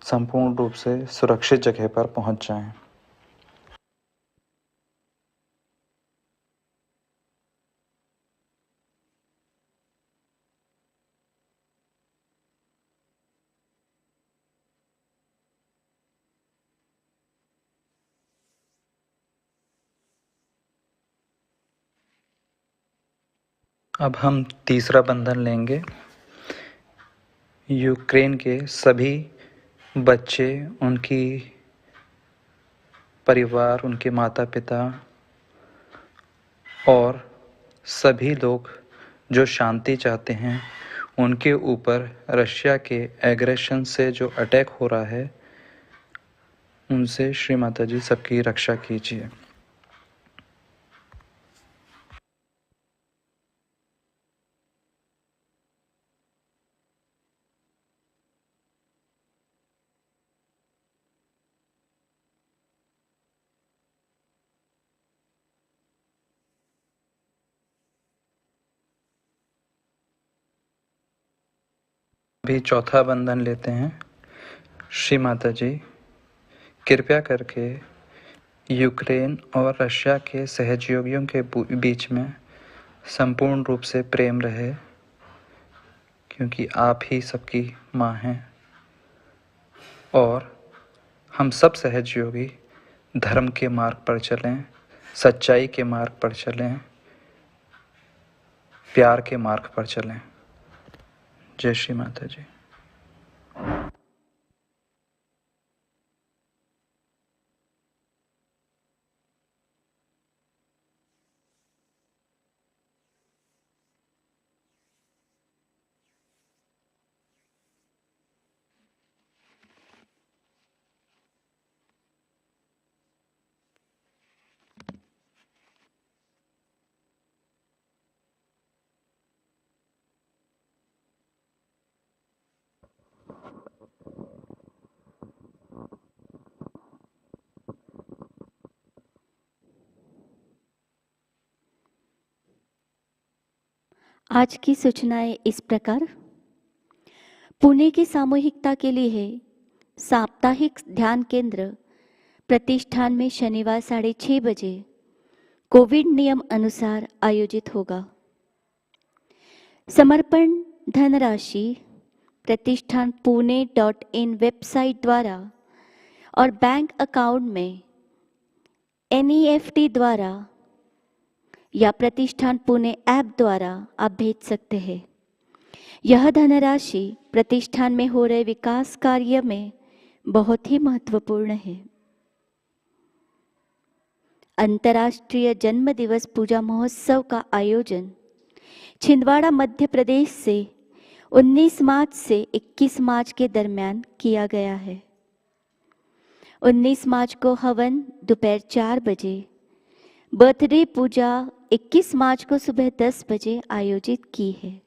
संपूर्ण रूप से सुरक्षित जगह पर पहुंच जाएं। अब हम तीसरा बंधन लेंगे। यूक्रेन के सभी बच्चे, उनकी परिवार, उनके माता पिता और सभी लोग जो शांति चाहते हैं, उनके ऊपर रशिया के एग्रेशन से जो अटैक हो रहा है, उनसे श्री माताजी सबकी रक्षा कीजिए। अभी चौथा बंधन लेते हैं। श्री माताजी कृपया करके यूक्रेन और रशिया के सहयोगियों के बीच में संपूर्ण रूप से प्रेम रहे, क्योंकि आप ही सबकी माँ हैं और हम सब सहयोगी धर्म के मार्ग पर चलें, सच्चाई के मार्ग पर चलें, प्यार के मार्ग पर चलें। जय श्री माता जी। आज की सूचनाएं इस प्रकार। पुणे की सामूहिकता के लिए साप्ताहिक ध्यान केंद्र प्रतिष्ठान में शनिवार 6:30 बजे कोविड नियम अनुसार आयोजित होगा। समर्पण धनराशि pratishthanpune.in वेबसाइट द्वारा और बैंक अकाउंट में NEFT द्वारा या प्रतिष्ठान पुणे ऐप द्वारा आप भेज सकते हैं। यह धनराशि प्रतिष्ठान में हो रहे विकास कार्य में बहुत ही महत्वपूर्ण है। अंतर्राष्ट्रीय जन्म दिवस पूजा महोत्सव का आयोजन छिंदवाड़ा मध्य प्रदेश से 19 मार्च से 21 मार्च के दरमियान किया गया है। 19 मार्च को हवन दोपहर 4 बजे, बर्थडे पूजा 21 मार्च को सुबह 10 बजे आयोजित की है।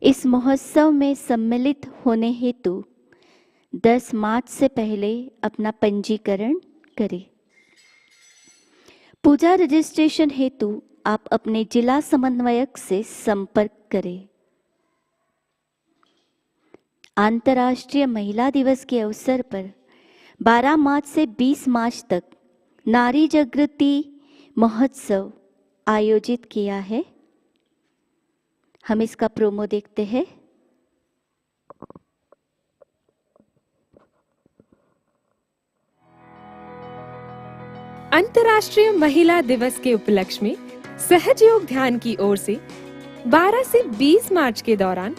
इस महोत्सव में सम्मिलित होने हेतु 10 मार्च से पहले अपना पंजीकरण करें। पूजा रजिस्ट्रेशन हेतु आप अपने जिला समन्वयक से संपर्क करें। अंतर्राष्ट्रीय महिला दिवस के अवसर पर 12 मार्च से 20 मार्च तक नारी जागृति महोत्सव आयोजित किया है। हम इसका प्रोमो देखते हैं। अंतर्राष्ट्रीय महिला दिवस के उपलक्ष्य में सहजयोग ध्यान की ओर से 12 से 20 मार्च के दौरान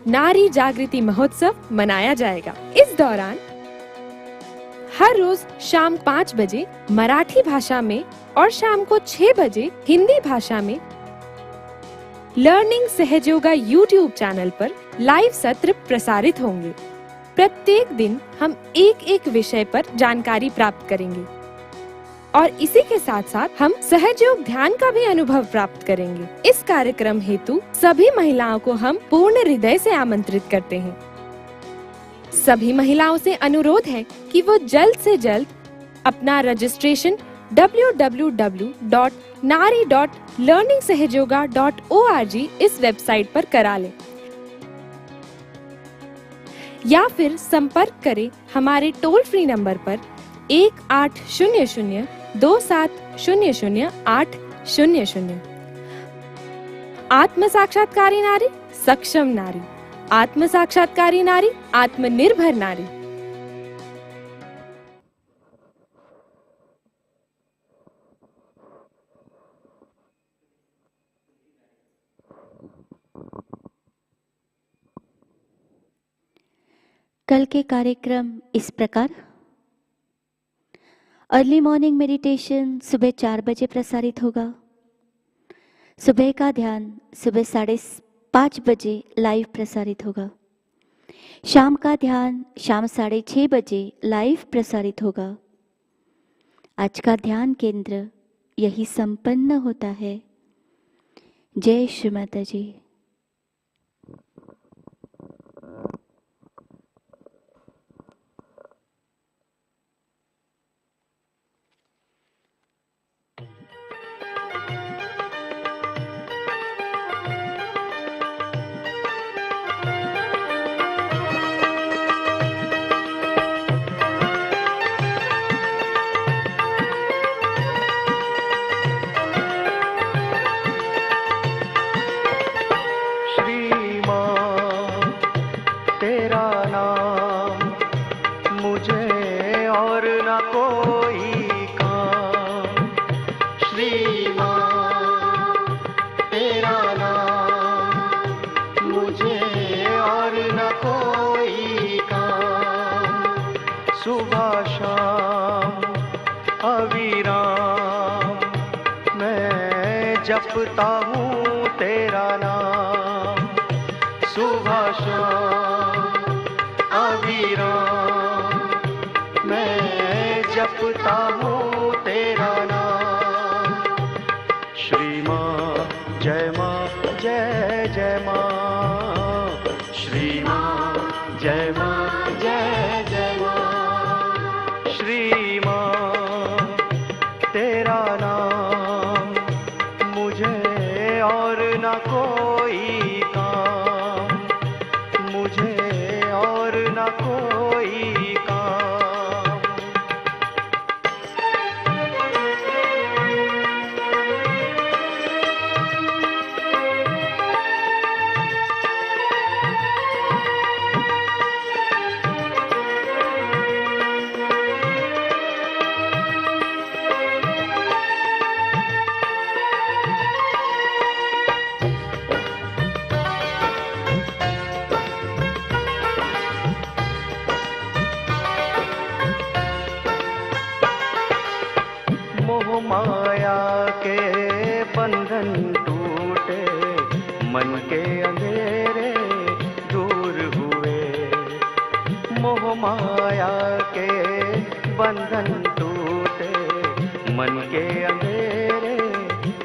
नारी जागृति महोत्सव मनाया जाएगा। इस दौरान हर रोज शाम 5 बजे मराठी भाषा में और शाम को 6 बजे हिंदी भाषा में लर्निंग सहजयोगा यूट्यूब चैनल पर लाइव सत्र प्रसारित होंगे। प्रत्येक दिन हम एक एक विषय पर जानकारी प्राप्त करेंगे और इसी के साथ साथ हम सहजयोग ध्यान का भी अनुभव प्राप्त करेंगे। इस कार्यक्रम हेतु सभी महिलाओं को हम पूर्ण हृदय से आमंत्रित करते हैं। सभी महिलाओं से अनुरोध है कि वो जल्द से जल्द अपना रजिस्ट्रेशन www.nari.learningsahajyoga.org इस वेबसाइट पर करा लें या फिर संपर्क करें हमारे टोल फ्री नंबर पर 1800-2700-800। आत्म साक्षात्कारी नारी सक्षम नारी, आत्म साक्षात्कारी नारी आत्मनिर्भर नारी। कल के कार्यक्रम इस प्रकार। अर्ली मॉर्निंग मेडिटेशन सुबह 4 बजे प्रसारित होगा। सुबह का ध्यान सुबह 5:30 बजे लाइव प्रसारित होगा। शाम का ध्यान शाम 6:30 बजे लाइव प्रसारित होगा। आज का ध्यान केंद्र यही संपन्न होता है। जय श्री माताजी। जपता हूँ तेरा नाम, सुबह शाम अविराम मैं जपता हूँ तेरा नाम। श्री माँ जय माँ, श्री माँ जय माँ, श्री माँ तेरा नाम मुझे और न कोई काम, मुझे और न कोई काम। माया के बंधन टूटे, मन के अंधेरे दूर हुए। मोह माया के बंधन टूटे, मन के अंधेरे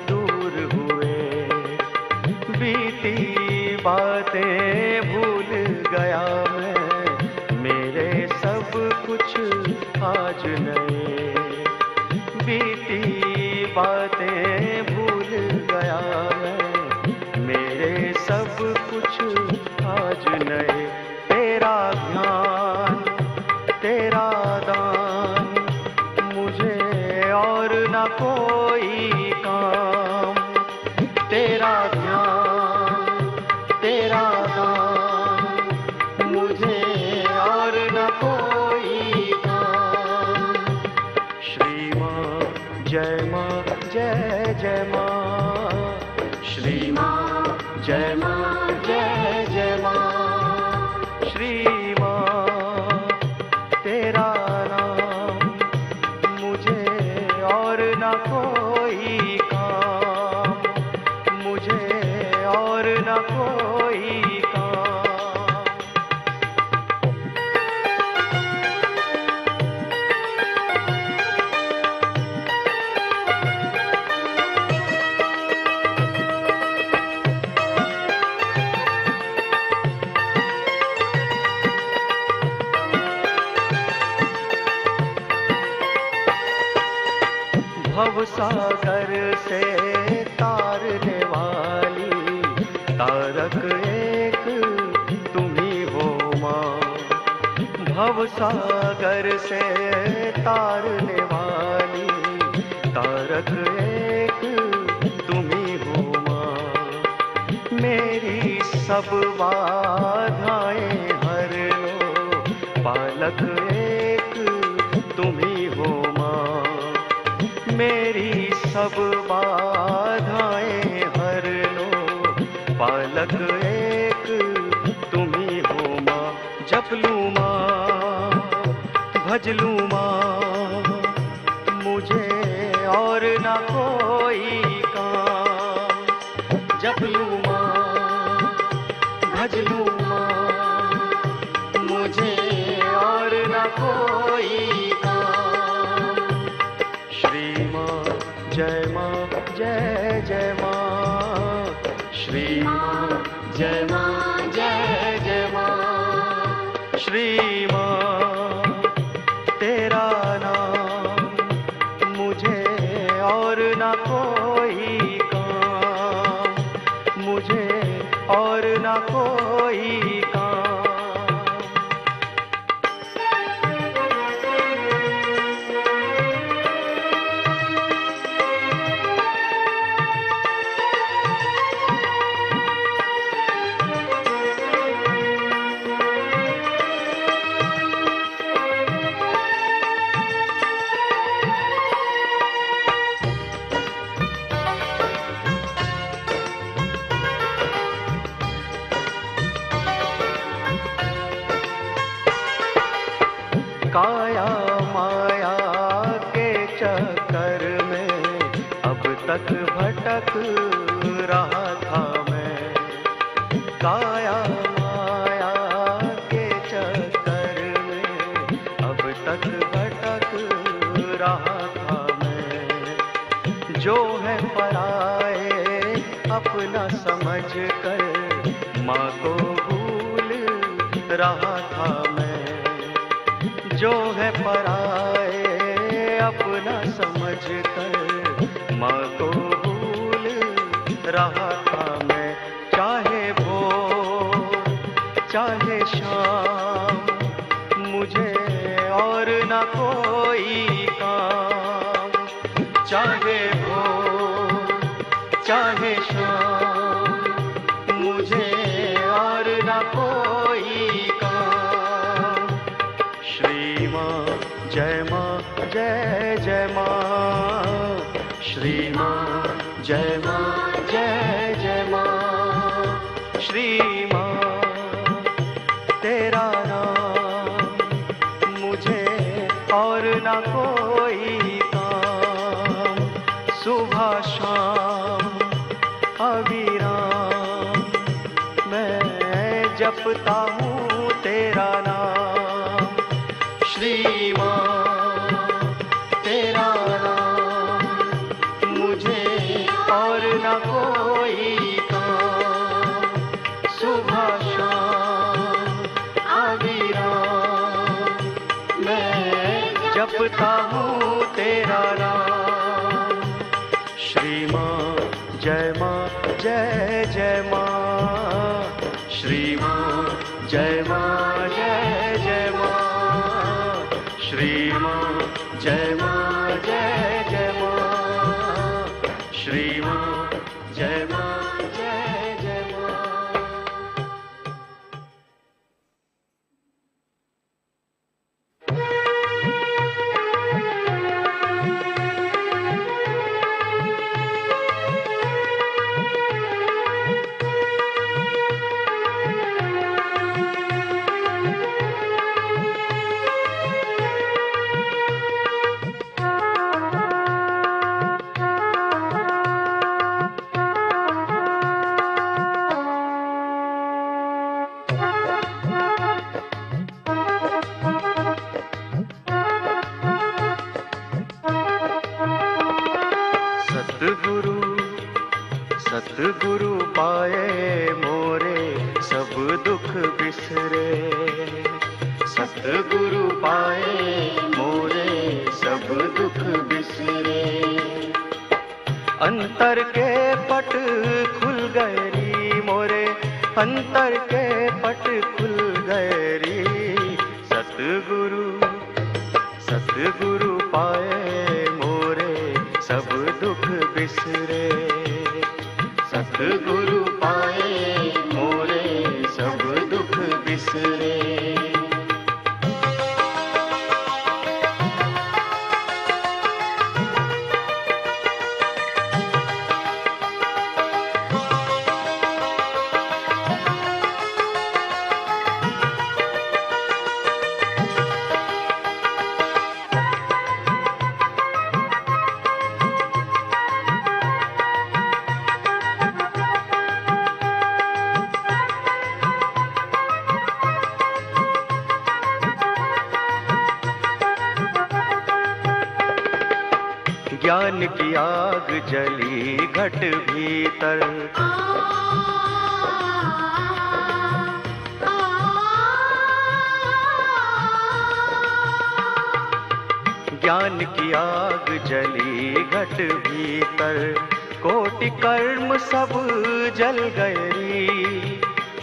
दूर हुए। बीती बातें भूल गया मैं, मेरे सब कुछ आज नए। बीती बातें भूल गया मैं, मेरे सब कुछ आज नए। तेरा ध्यान तेरा दान मुझे और न कोई काम। तेरा ध्यान तेरा दान मुझे और न कोई काम। श्री माँ जय माँ, श्री माँ जय माँ, श्री माँ तेरा नाम मुझे और न कोई काम, मुझे और भवसागर से तारने वाली तारक एक तुम्ही हो माँ। भवसागर से तारने वाली तारक एक तुम्ही हो माँ। मेरी सब बाधाएं हर लो पालक एक तुम्ही हो माँ। मेरी सब बाधाएं हर लो पालक एक तुम्ही हो माँ। जप लूँ माँ भज लूँ माँ मुझे और ना कोई काम। जप लूँ माँ भज लूँ माँ मुझे और ना कोई काम। श्री माँ जय माँ जय जय माँ। श्री माँ जय माँ जय जय माँ। श्री माँ तेरा नाम मुझे और ना कोई काम। मुझे और ना कोई काम। काया माया के चक्कर में अब तक भटक रहा था मैं। काया माया के चक्कर में अब तक भटक रहा था मैं। जो है पराए अपना समझ कर माँ को भूल रहा था मैं। जो है पराए अपना समझ कर माँ को भूल रहा था मैं। चाहे भोर चाहे शाम मुझे और ना कोई काम। चाहे भोर चाहे शाम मुझे और ना कोई काम। श्री माँ जय माँ जय जय माँ। श्री माँ जय माँ जय जय माँ। श्री माँ तेरा नाम मुझे और ना कोई काम। सुबह शाम अविराम मैं जपता हूँ तेरा नाम। श्री माँ तेरा नाम मुझे और ना कोई काम। सुबह शाम अविराम मैं जपता हूँ तेरा नाम। श्री माँ जय माँ जय जय माँ। श्री माँ जय माँ जय जय माँ। श्री माँ जय माँ जय जय माँ। श्री माँ जय माँ जय जय माँ। सतगुरु पाए मोरे सब दुख बिसरे। सतगुरु पाए मोरे सब दुख बिसरे। अंतर के पट खुल गए री मोरे, अंतर के पट खुल गए री। सतगुरु सतगुरु पाए मोरे सब दुख बिसरे, सतगुरु पाए मोरे सब दुख बिसरे। ज्ञान की आग जली घट भीतर, ज्ञान की आग जली घट भीतर। कोटि कर्म सब जल गए री,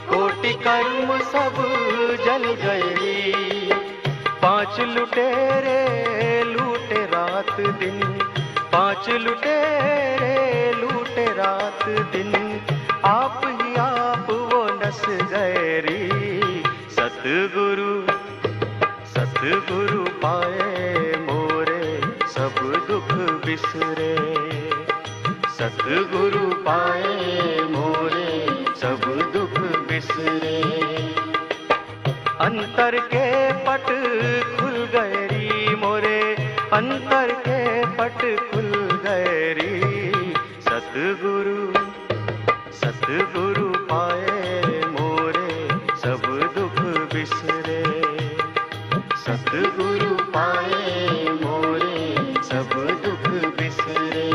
कोटि कर्म सब जल गए री। पांच लुटेरे लूटे रात दिन, पांच लुटेरे लूटे रात दिन। आप ही आप वो नस गए री। सतगुरु सतगुरु पाए मोरे सब दुख बिसरे, सतगुरु पाए मोरे सब दुख बिसरे। अंतर के पट खुल गए री मोरे, अंतर के पट खुल गए री। सतगुरु सतगुरु पाए मोरे सब दुख बिसरे, सतगुरु पाए मोरे सब दुख बिसरे।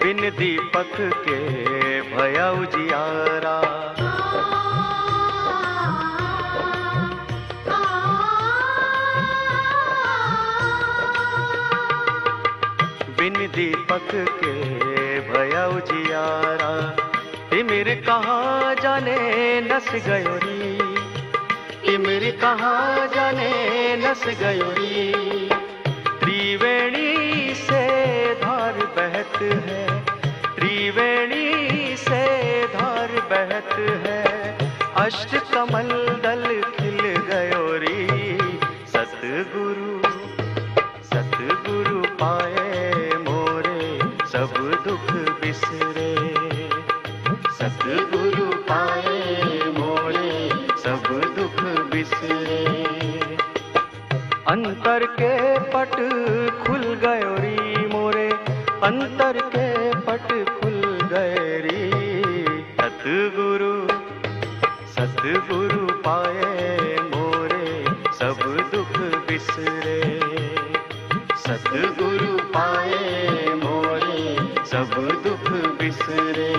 बिन दीपक के भया उजियारा, बिन दीपक के भया उजियारा। तिमिर कहाँ जाने नस गयो री, तिमिर कहाँ जाने नस गयो री। त्रिवेणी से धार बहत है, त्रिवेणी से धार बहत है। अष्ट कमल दल खिल गयो री। सतगुरु सतगुरु पाए मोरे सब दुख बिसरे, सतगुरु पाए मोरे सब दुख बिसरे। अंतर के पट खुल गयो री मोरे, अंतर के पट खुल गए री। सतगुरु सतगुरु पाए मोरे सब दुख बिसरे, सतगुरु पाए मोरे सब दुख बिसरे।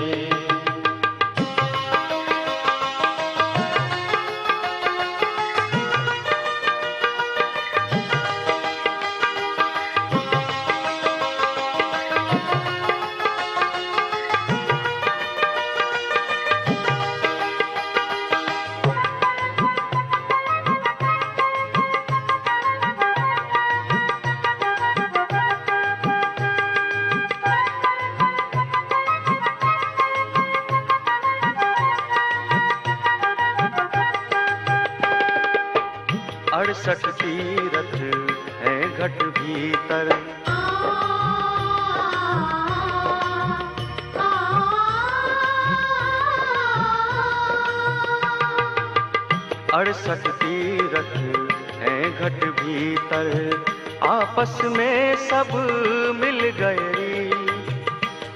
अड़सठ तीरथ है घट भीतर, अड़सठ तीरथ है घट भीतर। भीतर आपस में सब मिल गए री,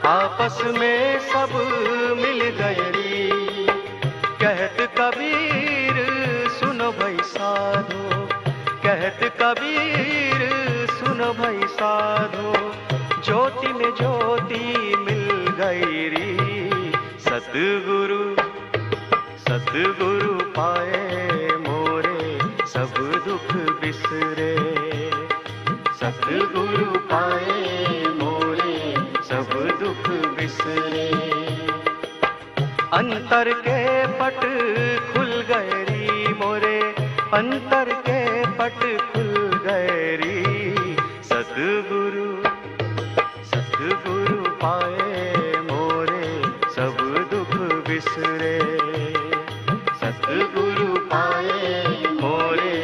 आपस में सब मिल गए री। कहत कबीर सुनो भाई साधो, कहत कबीर सुनो भाई साधो, ज्योति में ज्योति मिल गई री। सतगुरु सतगुरु पाए मोरे सब दुख बिसरे, सतगुरु पाए मोरे सब दुख बिसरे। अंतर के पट खुल गए री मोरे, अंतर के पट खुल गए री। सतगुरु सतगुरु पाए मोरे सब दुख बिसरे, सतगुरु पाए मोरे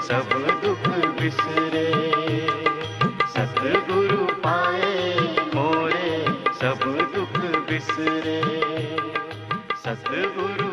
सब दुख बिसरे, सतगुरु पाए मोरे सब दुख बिसरे, सतगुरु